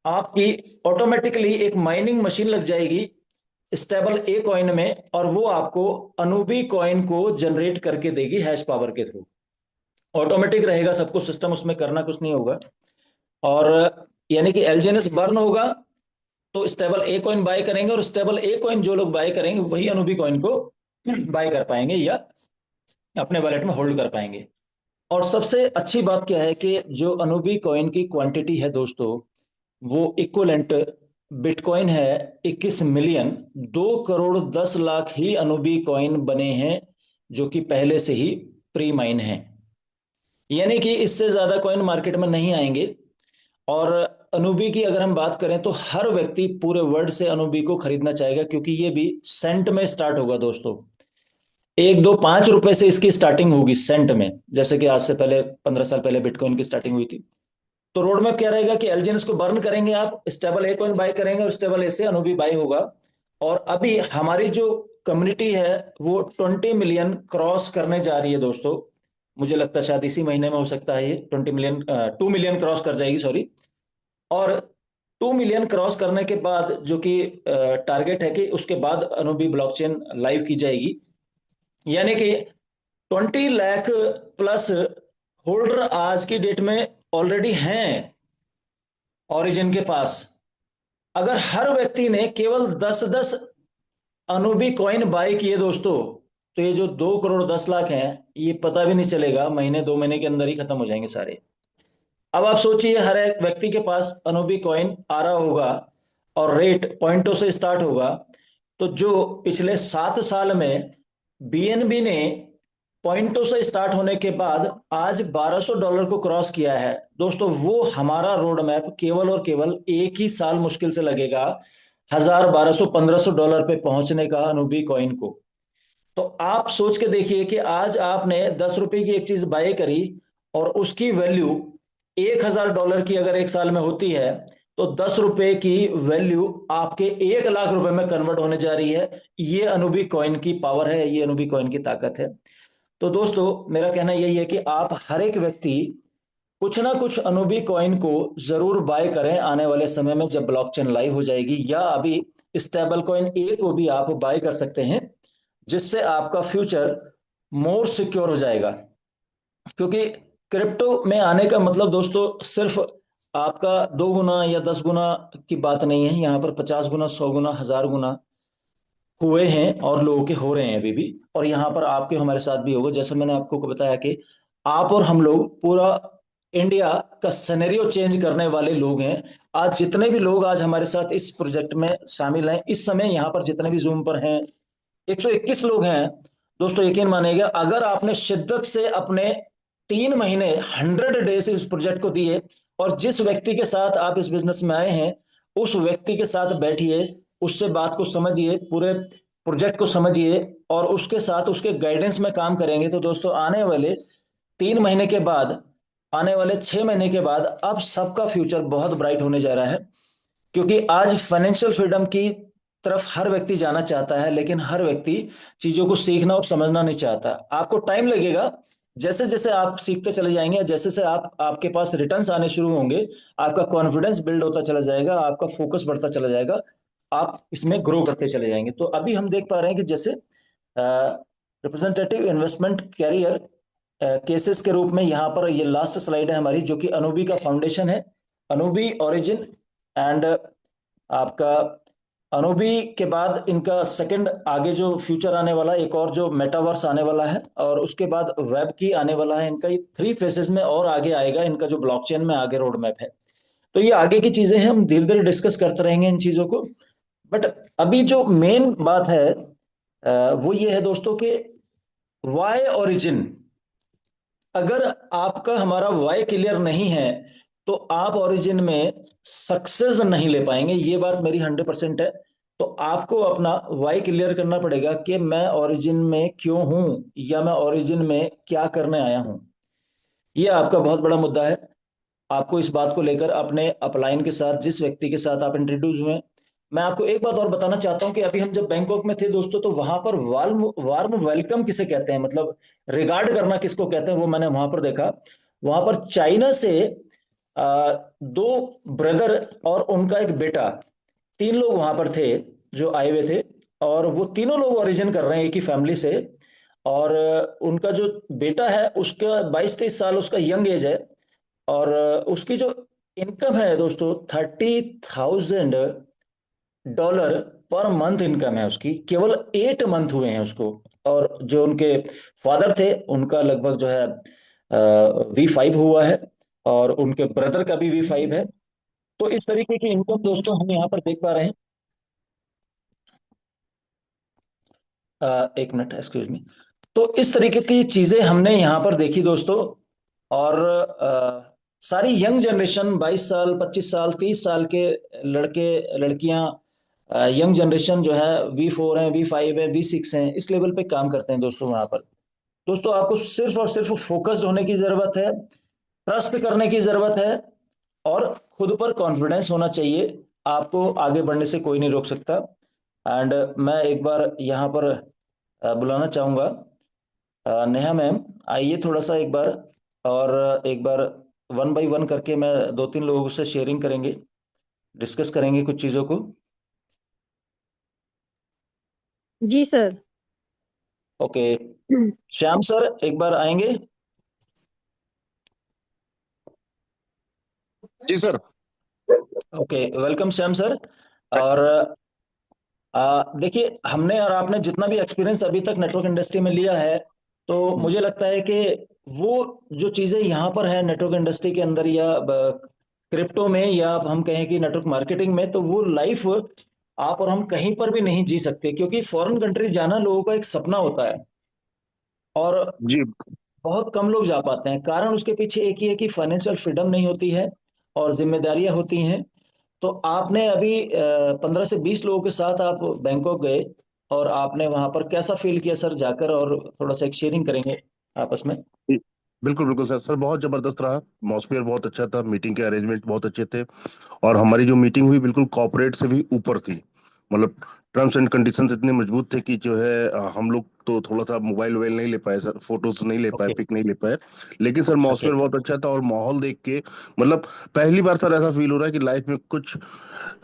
आपकी ऑटोमेटिकली एक माइनिंग मशीन लग जाएगी स्टेबल ए कॉइन में, और वो आपको अनुबी कॉइन को जनरेट करके देगी हैश पावर के थ्रू। ऑटोमेटिक रहेगा सब कुछ सिस्टम, उसमें करना कुछ नहीं होगा। और यानी कि एलजीएनएस बर्न होगा तो स्टेबल ए कॉइन बाय करेंगे, और स्टेबल ए कॉइन जो लोग बाय करेंगे वही अनुबी कॉइन को बाय कर पाएंगे या अपने वॉलेट में होल्ड कर पाएंगे। और सबसे अच्छी बात क्या है कि जो अनुबी कॉइन की क्वांटिटी है दोस्तों, वो इक्वलेंट बिटकॉइन है 21 मिलियन, 2 करोड़ 10 लाख ही अनुबी कॉइन बने हैं जो कि पहले से ही प्री माइन है। यानी कि इससे ज्यादा कॉइन मार्केट में नहीं आएंगे। और अनुबी की अगर हम बात करें तो हर व्यक्ति पूरे वर्ल्ड से अनुबी को खरीदना चाहेगा, क्योंकि ये भी सेंट में स्टार्ट होगा दोस्तों। 1 2 5 रुपए से इसकी स्टार्टिंग होगी सेंट में, जैसे कि आज से पहले 15 साल पहले बिटकॉइन की स्टार्टिंग हुई थी। तो रोड मैप क्या रहेगा कि एलजीएनएस को बर्न करेंगे, आप स्टेबल ए कॉइन बाय करेंगे और स्टेबल ए से अनुबी बाय होगा। और अभी हमारी जो कम्युनिटी है वो 20 मिलियन क्रॉस करने जा रही है दोस्तों। मुझे लगता है शायद इसी महीने में हो सकता है ये 20 मिलियन, 2 मिलियन क्रॉस कर जाएगी, सॉरी। और 2 मिलियन क्रॉस करने के बाद जो कि टारगेट है कि उसके बाद अनुबी ब्लॉकचेन लाइव की जाएगी। यानी कि 20 लाख प्लस होल्डर आज की डेट में ऑलरेडी हैं ओरिजिन के पास। अगर हर व्यक्ति ने केवल 10-10 अनुबी कॉइन बाय किए दोस्तों, तो ये जो 2 करोड़ 10 लाख हैं ये पता भी नहीं चलेगा, महीने 2 महीने के अंदर ही खत्म हो जाएंगे सारे। अब आप सोचिए, हर एक व्यक्ति के पास अनुबी कॉइन आ रहा होगा और रेट पॉइंटों से स्टार्ट होगा। तो जो पिछले 7 साल में बीएनबी ने पॉइंटों से स्टार्ट होने के बाद आज $1200 को क्रॉस किया है दोस्तों, वो हमारा रोड मैप केवल और केवल एक ही साल मुश्किल से लगेगा 1000 1200 $1500 पे पहुंचने का अनुबी कॉइन को। तो आप सोच के देखिए कि आज आपने 10 रुपए की एक चीज बाय करी और उसकी वैल्यू $1000 की अगर एक साल में होती है, तो 10 रुपए की वैल्यू आपके 1 लाख रुपए में कन्वर्ट होने जा रही है। ये अनुबी कॉइन की पावर है, ये अनुबी कॉइन की ताकत है। तो दोस्तों मेरा कहना यही है कि आप हर एक व्यक्ति कुछ ना कुछ अनुबी कॉइन को जरूर बाय करें आने वाले समय में जब ब्लॉकचेन लाइव हो जाएगी, या अभी स्टेबल कॉइन ए को भी आप बाय कर सकते हैं, जिससे आपका फ्यूचर मोर सिक्योर हो जाएगा। क्योंकि क्रिप्टो में आने का मतलब दोस्तों सिर्फ आपका 2 गुना या 10 गुना की बात नहीं है, यहाँ पर 50 गुना 100 गुना 1000 गुना हुए हैं और लोगों के हो रहे हैं अभी भी, और यहाँ पर आपके हमारे साथ भी होगा। जैसे मैंने आपको बताया कि आप और हम लोग पूरा इंडिया का सिनेरियो चेंज करने वाले लोग हैं। आज जितने भी लोग आज हमारे साथ इस प्रोजेक्ट में शामिल हैं, इस समय यहाँ पर जितने भी जूम पर हैं 121 लोग हैं दोस्तों। यकीन मानिएगा, अगर आपने शिद्दत से अपने 3 महीने 100 डेज इस प्रोजेक्ट को दिए और जिस व्यक्ति के साथ आप इस बिजनेस में आए हैं उस व्यक्ति के साथ बैठिए, उससे बात को समझिए, पूरे प्रोजेक्ट को समझिए और उसके साथ उसके गाइडेंस में काम करेंगे, तो दोस्तों आने वाले 3 महीने के बाद, आने वाले 6 महीने के बाद अब सबका फ्यूचर बहुत ब्राइट होने जा रहा है। क्योंकि आज फाइनेंशियल फ्रीडम की तरफ हर व्यक्ति जाना चाहता है, लेकिन हर व्यक्ति चीजों को सीखना और समझना नहीं चाहता। आपको टाइम लगेगा, जैसे जैसे आप सीखते चले जाएंगे, जैसे जैसे आपके पास रिटर्न्स आने शुरू होंगे, आपका कॉन्फिडेंस बिल्ड होता चला जाएगा, आपका फोकस बढ़ता चला जाएगा, आप इसमें ग्रो करते चले जाएंगे। तो अभी हम देख पा रहे हैं कि जैसे रिप्रेजेंटेटिव इन्वेस्टमेंट कैरियर केसेस के रूप में यहाँ पर ये लास्ट स्लाइड है हमारी, जो कि अनुबी का फाउंडेशन है, अनुबी ओरिजिन एंड आपका अनुबी के बाद इनका सेकंड आगे जो फ्यूचर आने वाला है, एक और जो मेटावर्स आने वाला है, और उसके बाद वेब की आने वाला है। इनका 3 फेसेस में और आगे आएगा इनका जो ब्लॉकचेन में आगे रोड मैप है। तो ये आगे की चीजें हैं, हम धीरे धीरे डिस्कस करते रहेंगे इन चीजों को। बट अभी जो मेन बात है वो ये है दोस्तों कि वाई ओरिजिन। अगर आपका हमारा वाई क्लियर नहीं है तो आप ओरिजिन में सक्सेस नहीं ले पाएंगे, ये बात मेरी 100% है। तो आपको अपना वाई क्लियर करना पड़ेगा कि मैं ओरिजिन में क्यों हूं या मैं ओरिजिन में क्या करने आया हूं। ये आपका बहुत बड़ा मुद्दा है। आपको इस बात को लेकर अपने अपलाइन के साथ, जिस व्यक्ति के साथ आप इंट्रोड्यूस हुए, मैं आपको एक बात और बताना चाहता हूं कि अभी हम जब बैंकॉक में थे दोस्तों, तो वहां पर वार्म वार्म वेलकम किसे कहते हैं, मतलब रिगार्ड करना किसको कहते हैं, वो मैंने वहां पर देखा। वहां पर चाइना से 2 ब्रदर और उनका एक बेटा, 3 लोग वहां पर थे जो आए हुए थे, और वो तीनों लोग ओरिजिन कर रहे हैं एक ही फैमिली से। और उनका जो बेटा है उसका 22-23 साल उसका यंग एज है, और उसकी जो इनकम है दोस्तों $30,000 पर मंथ इनकम है उसकी। केवल 8 मंथ हुए हैं उसको। और जो उनके फादर थे उनका लगभग जो है V5 हुआ है, और उनके ब्रदर का भी V5 है। तो इस तरीके की इनकम दोस्तों हम यहाँ पर देख पा रहे हैं। एक मिनट, एक्सक्यूज मी। तो इस तरीके की चीजें हमने यहाँ पर देखी दोस्तों। और सारी यंग जनरेशन, 22 साल, 25 साल, 30 साल के लड़के लड़कियां, यंग जनरेशन जो है V4 है, V5 है, V6 है, इस लेवल पे काम करते हैं दोस्तों वहां पर। दोस्तों आपको सिर्फ और सिर्फ फोकस्ड होने की जरूरत है, ट्रस्ट करने की जरूरत है, और खुद पर कॉन्फिडेंस होना चाहिए। आपको आगे बढ़ने से कोई नहीं रोक सकता। एंड मैं एक बार यहाँ पर बुलाना चाहूंगा नेहा मैम, आइए थोड़ा सा एक बार, और एक बार वन बाय वन करके मैं 2-3 लोगों से शेयरिंग करेंगे, डिस्कस करेंगे कुछ चीज़ों को। जी सर। ओके, श्याम सर एक बार आएंगे। जी sir. Okay, welcome Shyam sir. और देखिए, हमने और आपने जितना भी एक्सपीरियंस अभी तक नेटवर्क इंडस्ट्री में लिया है, तो मुझे लगता है कि वो जो चीज़ें यहाँ पर है नेटवर्क इंडस्ट्री के अंदर, या क्रिप्टो में, या आप हम कहें कि नेटवर्क मार्केटिंग में, तो वो लाइफ आप और हम कहीं पर भी नहीं जी सकते, क्योंकि फॉरेन कंट्री जाना लोगों का एक सपना होता है, और जी बहुत कम लोग जा पाते हैं। कारण उसके पीछे एक ही है कि फाइनेंशियल फ्रीडम नहीं होती है और जिम्मेदारियां होती हैं। तो आपने अभी 15 से 20 लोगों के साथ आप बैंकॉक गए, और आपने वहां पर कैसा फील किया सर जाकर, और थोड़ा सा एक शेयरिंग करेंगे आपस में। जी, बिल्कुल बिल्कुल सर। सर बहुत जबरदस्त रहा, एटमॉस्फेयर बहुत अच्छा था, मीटिंग के अरेंजमेंट बहुत अच्छे थे। और हमारी जो मीटिंग हुई बिल्कुल कॉर्पोरेट से भी ऊपर थी। मतलब टर्म्स एंड कंडीशंस इतने मजबूत थे कि जो है हम लोग तो थोड़ा सा मोबाइल वोबाइल नहीं ले पाए सर, फोटोज नहीं ले पाए, ओके। पिक नहीं ले पाए। लेकिन सर ओके। एटमॉस्फेयर बहुत अच्छा था, और माहौल देख के मतलब पहली बार सर ऐसा फील हो रहा है कि लाइफ में कुछ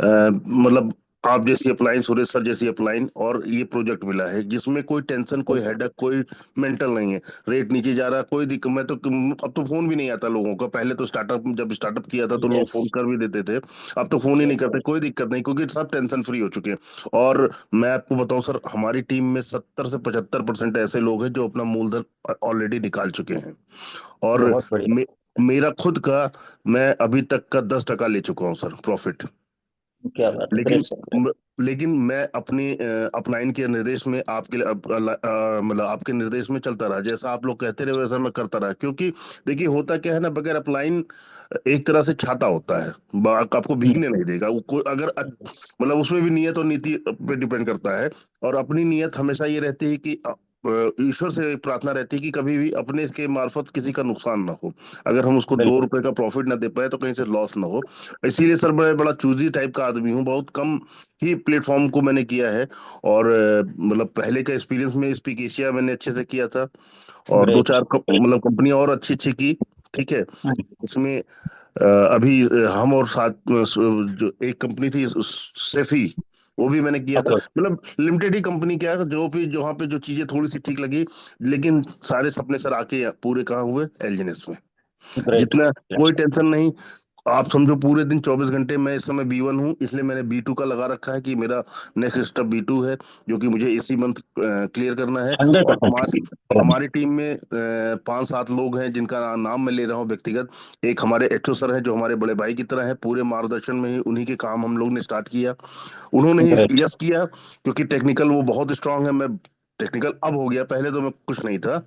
मतलब आप जैसी अप्लाइन, सुरेश सर जैसी अप्लाइन, और ये प्रोजेक्ट मिला है जिसमें कोई टेंशन, कोई हेडक, कोई मेंटल नहीं है। रेट नीचे जा रहा है, कोई दिक्कत। मैं तो अब तो फोन भी नहीं आता लोगों का। पहले तो स्टार्टअप, जब स्टार्टअप किया था तो लोग यस। फोन कर भी देते थे। अब तो फोन ही नहीं यस करते, सर। कोई दिक्कत नहीं, क्योंकि सब टेंशन फ्री हो चुके हैं। और मैं आपको बताऊं सर, हमारी टीम में 70 से 75% ऐसे लोग हैं जो अपना मूलधन ऑलरेडी निकाल चुके हैं। और बहुत बढ़िया। मेरा खुद का, मैं अभी तक का 10% ले चुका हूँ सर, प्रॉफिट। क्या बात है, लेकिन ग्रेट सर। लेकिन मैं अपनी अपलाइन के निर्देश में आपके मतलब आपके निर्देश में चलता रहा। जैसा आप लोग कहते रहे वैसा मैं करता रहा, क्योंकि देखिए होता क्या है ना, बगैर अपलाइन एक तरह से छाता होता है, आपको भीगने नहीं देगा वो कोई। अगर मतलब उसमें भी नियत और नीति पे डिपेंड करता है। और अपनी नियत हमेशा ये रहती है कि ईश्वर से प्रार्थना रहती है कि कभी भी अपने के मार्फत किसी का नुकसान ना हो। अगर हम उसको दो बिल्कुल। रुपए का प्रॉफिट ना दे पाए तो कहीं से लॉस ना हो। इसीलिए सर मैं बड़ा चूजी टाइप का आदमी हूँ, बहुत कम ही प्लेटफॉर्म को मैंने किया है। और मतलब पहले का एक्सपीरियंस में स्पीक एशिया मैंने अच्छे से किया था, और दो ग्रेट। चार मतलब कंपनियां और अच्छी अच्छी की। ठीक है। इसमें अभी हम और साथ जो एक कंपनी थी सेफी, वो भी मैंने किया था। ओके। मतलब लिमिटेड ही कंपनी क्या है, जो भी जहाँ पे जो चीजें थोड़ी सी ठीक लगी। लेकिन सारे सपने सर आके पूरे कहाँ हुए, एलजीएनएस में। ग्रेट। जितना कोई टेंशन नहीं। आप समझो पूरे दिन 24 घंटे, मैं इस समय B1 हूँ, इसलिए मैंने B2 का लगा रखा है कि मेरा नेक्स्ट स्टेप B2 है, जो कि मुझे इसी मंथ क्लियर करना है। हंड्रेड और हमारी परसेंट हमारी टीम में 5-7 लोग हैं जिनका नाम मैं ले रहा हूँ व्यक्तिगत। एक हमारे एचओ सर हैं जो हमारे बड़े भाई की तरह है, पूरे मार्गदर्शन में ही उन्हीं के काम हम लोग ने स्टार्ट किया। उन्होंने ही ग्रेट। यस किया, क्योंकि टेक्निकल वो बहुत स्ट्रांग है। मैं टेक्निकल अब हो गया, पहले तो मैं कुछ नहीं था।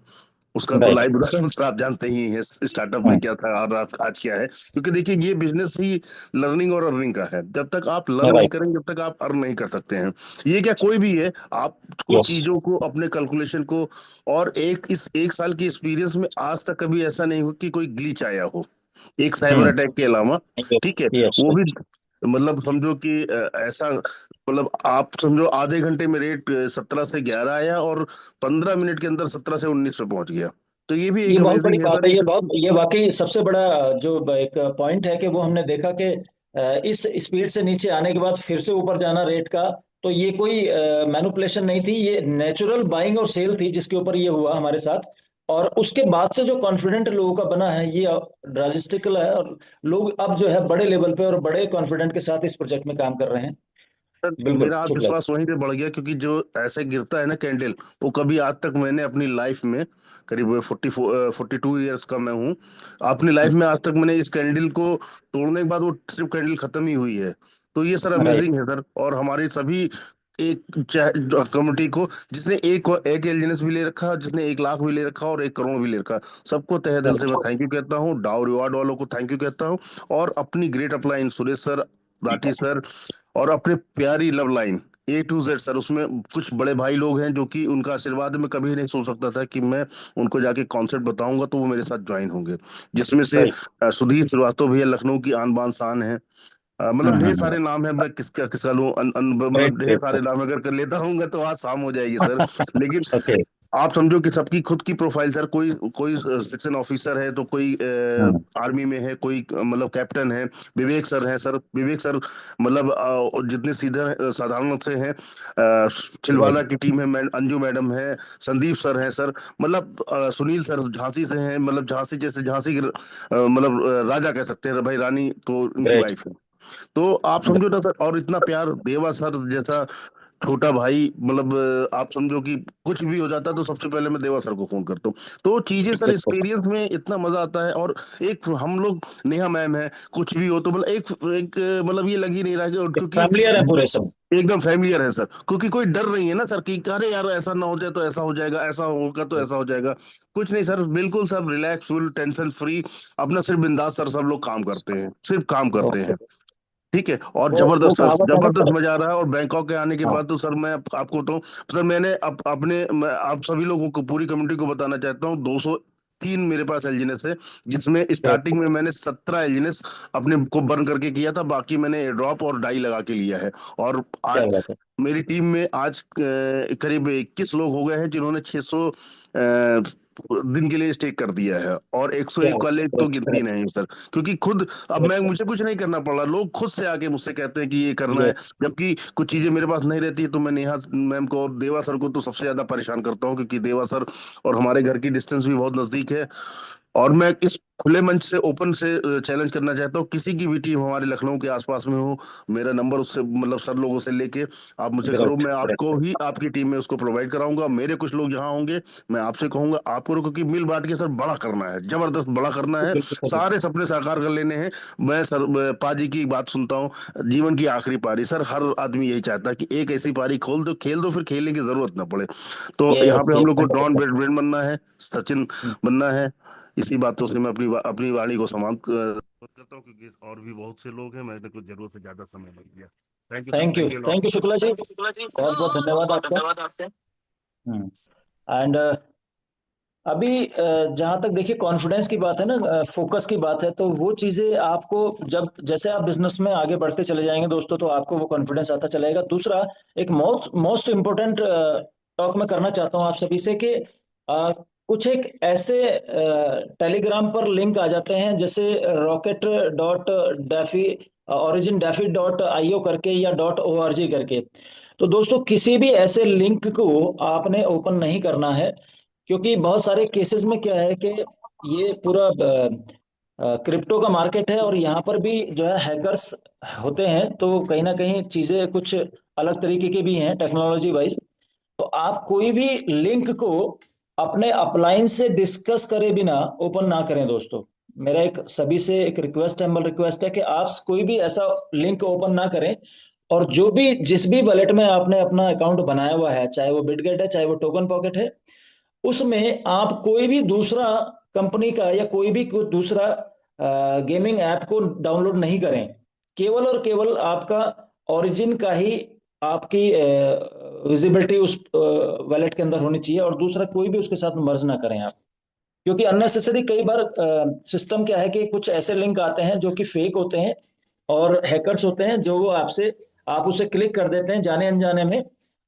उसका तो राइट। लाइव उदाहरण तो आप जानते ही हैं, स्टार्टअप में क्या था और आज क्या है। क्योंकि देखिए ये बिजनेस ही लर्निंग और अर्निंग का है। जब तक आप लर्न नहीं राइट। करेंगे जब तक आप अर्न नहीं कर सकते हैं। ये क्या कोई भी है, आपको यस। चीजों को, अपने कैलकुलेशन को, और इस 1 साल की एक्सपीरियंस में आज तक कभी ऐसा नहीं हुआ कि कोई ग्लिच आया हो, एक साइबर हम्म। अटैक के अलावा। ठीक है। यस। वो भी मतलब समझो कि ऐसा, मतलब आप समझो आधे घंटे में रेट 17 से 11 आया, और 15 मिनट के अंदर 17 से 19 पे पहुंच गया। तो ये भी ये एक बहुत बड़ी अमेजिंग है बात सर है, एक। ये वाकई सबसे बड़ा जो एक पॉइंट है, कि वो हमने देखा कि इस स्पीड से नीचे आने के बाद फिर से ऊपर जाना रेट का, तो ये कोई मैनिपुलेशन नहीं थी, ये नेचुरल बाइंग और सेल थी जिसके ऊपर ये हुआ हमारे साथ। और उसके बाद से जो कॉन्फिडेंट लोगों का बना है, ये ड्रास्टिकल है, और लोग अब जो है बड़े लेवल पे और बड़े कॉन्फिडेंट के साथ इस प्रोजेक्ट में काम कर रहे हैं। सर बिल्कुल मेरा शुक्ला जी। आत्मविश्वास वहीं पे बढ़ गया, क्योंकि जो ऐसे गिरता है ना कैंडल, वो कभी आज तक मैंने अपनी लाइफ में, करीब 42 ईयर्स का मैं हूँ, अपनी लाइफ में आज तक मैंने इस कैंडल को तोड़ने के बाद वो सिर्फ कैंडल खत्म ही हुई है। तो ये सर राइट। अमेजिंग है सर। और हमारी सभी एक कम्युनिटी को, जिसने एक एलजीएनएस भी ले रखा, जिसने 1 लाख भी ले रखा और 1 करोड़ भी ले रखा, सबको तहे दिल से राइट। मैं थैंक यू कहता हूँ। डाउ रिवार्ड वालों को थैंक यू कहता हूँ। और अपनी great upline Suresh sir, Rathi sir, और अपने प्यारी love line A to Z sir, उसमें कुछ बड़े भाई लोग हैं जो कि उनका आशीर्वाद मैं कभी नहीं सोच सकता था कि मैं उनको जाके कॉन्सेप्ट बताऊंगा तो वो मेरे साथ ज्वाइन होंगे। जिसमें से राइट। सुधीर श्रीवास्तव भैया लखनऊ की आन बान शान है। मतलब ढेर सारे राइट। नाम है, मैं किसका लूं, मतलब ग्रेट ढेर ग्रेट। सारे नाम अगर कर लेता हूँ तो आज शाम हो जाएगी सर। लेकिन ओके। आप समझो कि सबकी खुद की प्रोफाइल सर, कोई कोई सेक्शन ऑफिसर है, तो कोई आर्मी में है, कोई मतलब कैप्टन है। विवेक सर हैं सर, विवेक सर मतलब जितने सीधे साधारण से हैं। छिलवाला राइट। की टीम है, अंजू मैडम है, संदीप सर हैं सर, मतलब सुनील सर झांसी से हैं, मतलब झांसी जैसे झांसी के मतलब राजा कह सकते हैं भाई, रानी तो उनकी ग्रेट। वाइफ है। तो आप समझो ना सर, और इतना प्यार, देवा सर जैसा छोटा भाई, मतलब आप समझो कि कुछ भी हो जाता है तो सबसे पहले मैं देवा सर को फोन करता हूँ। तो चीजें सर, बिल्कुल। एक्सपीरियंस में इतना मजा आता है। और एक हम लोग, नेहा मैम है, कुछ भी हो तो मतलब एक एक मतलब ये लग ही नहीं रहा कि, और क्योंकि फैमिलियर है पूरे सब। एकदम फैमिलियर है सर, क्योंकि कोई डर नहीं है ना सर कि अरे यार ऐसा ना हो जाए तो ऐसा हो जाएगा, ऐसा होगा तो ऐसा हो जाएगा। कुछ नहीं सर, बिल्कुल सब रिलैक्स, फुल टेंशन फ्री, अपना सिर्फ बिंदास सर, सब लोग काम करते हैं, सिर्फ काम करते ओके। हैं। ठीक है, और वो कहावत है ना जबरदस्त सर। मजा आ रहा है। और बैंकॉक के आने के हाँ। बाद तो सर मैं आपको तो सर, मैंने मैं आप सभी लोगों को, पूरी कम्युनिटी को बताना चाहता हूँ, 203 मेरे पास एलजीनेस है, जिसमें ग्रेट। स्टार्टिंग में मैंने 17 एलजीनेस अपने को बर्न करके किया था, बाकी मैंने ड्रॉप और डाई लगा के लिया है। और क्या आज बात है। मेरी टीम में आज करीब 21 लोग हो गए हैं जिन्होंने 600 दिन के लिए स्टे कर दिया है, और क्या 101 बात वाले है। तो ग्रेट गिनती ग्रेट। नहीं सर। क्योंकि खुद अब मैं, मुझे कुछ नहीं करना पड़ रहा, लोग खुद से आके मुझसे कहते हैं कि ये करना है। यस। जबकि कुछ चीजें मेरे पास नहीं रहती है, तो मैं नेहा मैम को और देवा सर को तो सबसे ज्यादा परेशान करता हूँ, क्योंकि देवा सर और हमारे घर की डिस्टेंस भी बहुत नजदीक है। और मैं इस खुले मंच से, ओपन से चैलेंज करना चाहता हूँ, किसी की भी टीम हमारे लखनऊ के आसपास में हो, मेरा नंबर उससे, मतलब सर लोगों से लेके आप मुझे करो, ग्रेट मैं आपको ग्रेट। ही आपकी टीम में उसको प्रोवाइड कराऊंगा। मेरे कुछ लोग जहाँ होंगे, मैं आपसे कहूंगा आप करो, क्योंकि मिल बांट के सर बड़ा करना है, जबरदस्त बड़ा करना है। बिल्कुल सर बिल्कुल। सारे सपने साकार कर लेने हैं। मैं सर पाजी की बात सुनता हूँ, जीवन की आखिरी पारी सर, हर आदमी यही चाहता है कि एक ऐसी पारी खोल दो, खेल दो, फिर खेलने की जरूरत ना पड़े। तो ये यहाँ पे हम लोग को डॉन 100%। ब्रेडमैन बनना है, सचिन बनना है। इसी बातों से मैं अपनी वाणी को समाप्त करता हूँ, क्योंकि और भी बहुत से लोग हैं, मैंने कुछ जरूरत से ज्यादा समय लग गया। Thank you sir, thank you. Thank you lot. Thank you Shukla ji. Thank you Shukla ji, बहुत बहुत धन्यवाद बहुत आपका। धन्यवाद आपका। एंड अभी जहाँ तक देखिए कॉन्फिडेंस की बात है ना, फोकस की बात है, तो वो चीजें आपको जब जैसे आप बिजनेस में आगे बढ़ते चले जाएंगे दोस्तों, तो आपको वो कॉन्फिडेंस आता चलेगा। दूसरा, एक मोस्ट मोस्ट इम्पोर्टेंट टॉक मैं करना चाहता हूँ आप सभी से कि कुछ एक ऐसे टेलीग्राम पर लिंक आ जाते हैं, जैसे rocket.daffy origin-daffy.io करके या .org करके। तो दोस्तों किसी भी ऐसे लिंक को आपने ओपन नहीं करना है, क्योंकि बहुत सारे केसेस में क्या है कि ये पूरा क्रिप्टो का मार्केट है, और यहाँ पर भी जो है हैकर्स होते हैं, तो कहीं ना कहीं चीजें कुछ अलग तरीके की भी हैं टेक्नोलॉजी वाइज। तो आप कोई भी लिंक को अपने अपलाइन से डिस्कस करे बिना ओपन ना करें दोस्तों। मेरा एक सभी से एक रिक्वेस्ट है, हम्बल रिक्वेस्ट है कि आप कोई भी ऐसा लिंक ओपन ना करें। और जो भी जिस भी वॉलेट में आपने अपना अकाउंट बनाया हुआ है, चाहे वो बिटगेट है, चाहे वो टोकन पॉकेट है, उसमें आप कोई भी दूसरा कंपनी का या कोई भी दूसरा गेमिंग ऐप को डाउनलोड नहीं करें। केवल और केवल आपका ओरिजिन का ही आपकी विजिबिलिटी उस वॉलेट के अंदर होनी चाहिए, और दूसरा कोई भी उसके साथ मर्ज ना करें आप। क्योंकि अननेसेसरी कई बार सिस्टम क्या है कि कुछ ऐसे लिंक आते हैं जो कि फेक होते हैं, और हैकर्स होते हैं जो वो आपसे आप उसे क्लिक कर देते हैं जाने अनजाने में,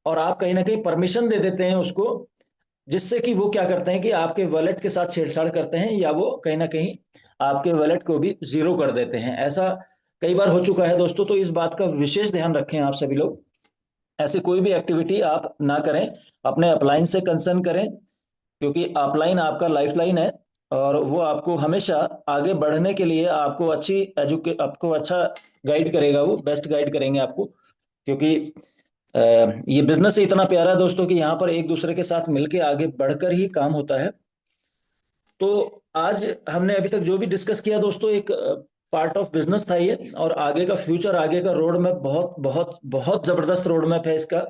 और आप कहीं ना कहीं परमिशन दे देते हैं उसको, जिससे कि वो क्या करते हैं कि आपके वॉलेट के साथ छेड़छाड़ करते हैं, या वो कहीं ना कहीं आपके वॉलेट को भी जीरो कर देते हैं। ऐसा कई बार हो चुका है दोस्तों, तो इस बात का विशेष ध्यान रखें आप सभी लोग। ऐसी कोई भी एक्टिविटी आप ना करें, अपने अपलाइन से कंसर्न करें, क्योंकि अपलाइन आपका लाइफलाइन है, और वो आपको हमेशा आगे बढ़ने के लिए आपको अच्छा गाइड करेगा, वो बेस्ट गाइड करेंगे आपको। क्योंकि ये बिजनेस इतना प्यारा है दोस्तों कि यहाँ पर एक दूसरे के साथ मिलके आगे बढ़कर ही काम होता है। तो आज हमने अभी तक जो भी डिस्कस किया दोस्तों, एक पार्ट ऑफ बिजनेस था ये, और आगे का फ्यूचर, आगे का रोड मैप बहुत बहुत बहुत जबरदस्त रोड मैप है इसका।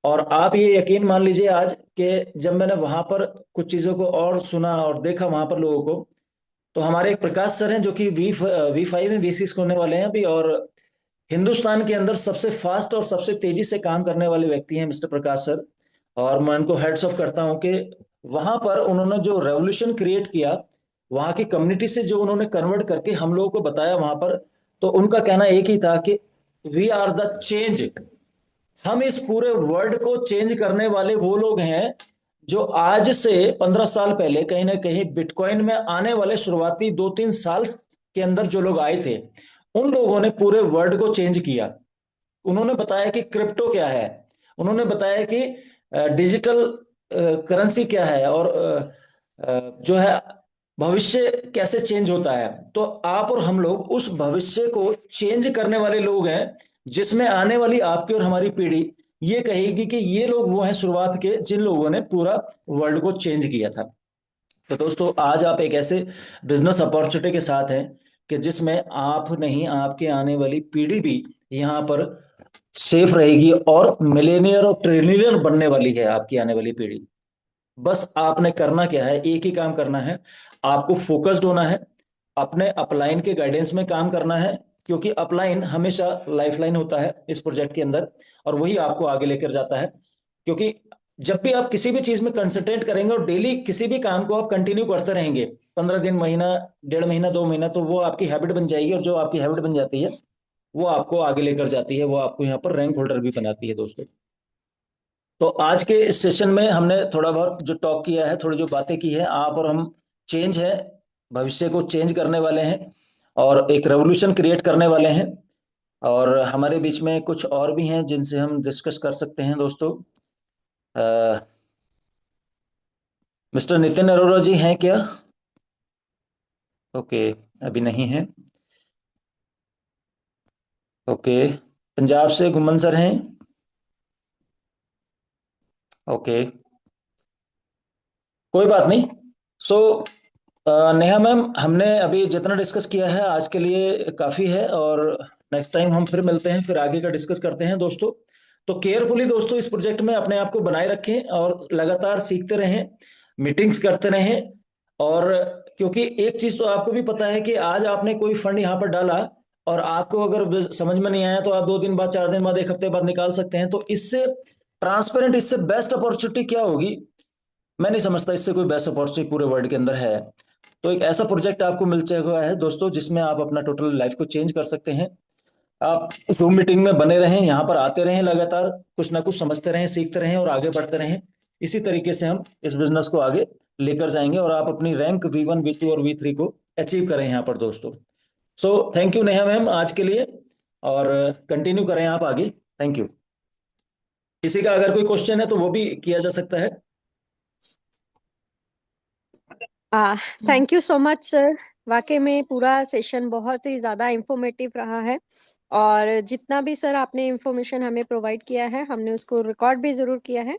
और आप ये यकीन मान लीजिए आज कि जब मैंने वहां पर कुछ चीजों को और सुना और देखा वहां पर लोगों को, तो हमारे एक प्रकाश सर हैं जो कि V5 में V6 होने वाले हैं अभी, और हिंदुस्तान के अंदर सबसे फास्ट और सबसे तेजी से काम करने वाले व्यक्ति हैं मिस्टर प्रकाश सर। और मैं उनको हेड्स ऑफ करता हूं कि वहां पर उन्होंने जो रेवोल्यूशन क्रिएट किया, वहां की कम्युनिटी से जो उन्होंने कन्वर्ट करके हम लोगों को बताया वहां पर, तो उनका कहना एक ही था कि वी आर द चेंज। हम इस पूरे वर्ल्ड को चेंज करने वाले वो लोग हैं जो आज से 15 साल पहले कहीं ना कहीं बिटकॉइन में आने वाले शुरुआती 2-3 साल के अंदर जो लोग आए थे, उन लोगों ने पूरे वर्ल्ड को चेंज किया। उन्होंने बताया कि क्रिप्टो क्या है, उन्होंने बताया कि डिजिटल करेंसी क्या है, और जो है भविष्य कैसे चेंज होता है। तो आप और हम लोग उस भविष्य को चेंज करने वाले लोग हैं, जिसमें आने वाली आपकी और हमारी पीढ़ी ये कहेगी कि ये लोग वो हैं शुरुआत के जिन लोगों ने पूरा वर्ल्ड को चेंज किया था। तो दोस्तों आज आप एक ऐसे बिजनेस अपॉर्चुनिटी के साथ हैं कि जिसमें आप नहीं, आपके आने वाली पीढ़ी भी यहाँ पर सेफ रहेगी, और मिलेनियर और ट्रिलियनियर बनने वाली है आपकी आने वाली पीढ़ी। बस आपने करना क्या है, एक ही काम करना है, आपको फोकस्ड होना है, अपने अपलाइन के गाइडेंस में काम करना है, क्योंकि अपलाइन हमेशा लाइफलाइन होता है इस प्रोजेक्ट के अंदर, और वही आपको आगे लेकर जाता है। क्योंकि जब भी आप किसी भी चीज में कंसंट्रेट करेंगे और डेली किसी भी काम को आप कंटिन्यू करते रहेंगे, 15 दिन, महीना, 1.5 महीना, 2 महीना, तो वो आपकी हैबिट बन जाएगी, और जो आपकी हैबिट बन जाती है वो आपको आगे लेकर जाती है, वो आपको यहाँ पर रैंक होल्डर भी बनाती है दोस्तों। तो आज के इस सेशन में हमने थोड़ा बहुत जो टॉक किया है, थोड़ी जो बातें की है, आप और हम चेंज है, भविष्य को चेंज करने वाले हैं और एक रेवोल्यूशन क्रिएट करने वाले हैं। और हमारे बीच में कुछ और भी हैं जिनसे हम डिस्कस कर सकते हैं दोस्तों। मिस्टर नितिन अरोड़ा जी हैं क्या? ओके, अभी नहीं है। ओके, पंजाब से घुमन सर हैं। ओके, कोई बात नहीं। सो नेहा मैम, हमने अभी जितना डिस्कस किया है आज के लिए काफी है, और नेक्स्ट टाइम हम फिर मिलते हैं, फिर आगे का डिस्कस करते हैं दोस्तों। तो केयरफुली दोस्तों इस प्रोजेक्ट में अपने आप को बनाए रखें और लगातार सीखते रहें, मीटिंग्स करते रहें। और क्योंकि एक चीज तो आपको भी पता है कि आज आपने कोई फंड यहाँ पर डाला, और आपको अगर समझ में नहीं आया तो आप 2 दिन बाद, 4 दिन बाद, 1 हफ्ते बाद निकाल सकते हैं। तो इससे ट्रांसपेरेंट, इससे बेस्ट अपॉर्चुनिटी क्या होगी? मैं नहीं समझता इससे कोई बेस्ट अपॉर्चुनिटी पूरे वर्ल्ड के अंदर है। तो एक ऐसा प्रोजेक्ट आपको मिल चुका है दोस्तों, जिसमें आप अपना टोटल लाइफ को चेंज कर सकते हैं। आप जूम मीटिंग में बने रहें, यहाँ पर आते रहें, लगातार कुछ ना कुछ समझते रहें, सीखते रहें और आगे बढ़ते रहें। इसी तरीके से हम इस बिजनेस को आगे लेकर जाएंगे, और आप अपनी रैंक V1, V2 और V3 को अचीव करें यहाँ पर दोस्तों। So thank you Neha ma'am आज के लिए, और कंटिन्यू करें आप आगे। Thank you. किसी का अगर कोई क्वेश्चन है तो वो भी किया जा सकता है। Thank you so much sir. वाकई में पूरा सेशन बहुत ही ज्यादा इंफॉर्मेटिव रहा है, और जितना भी सर आपने इंफॉर्मेशन हमें प्रोवाइड किया है, हमने उसको रिकॉर्ड भी जरूर किया है।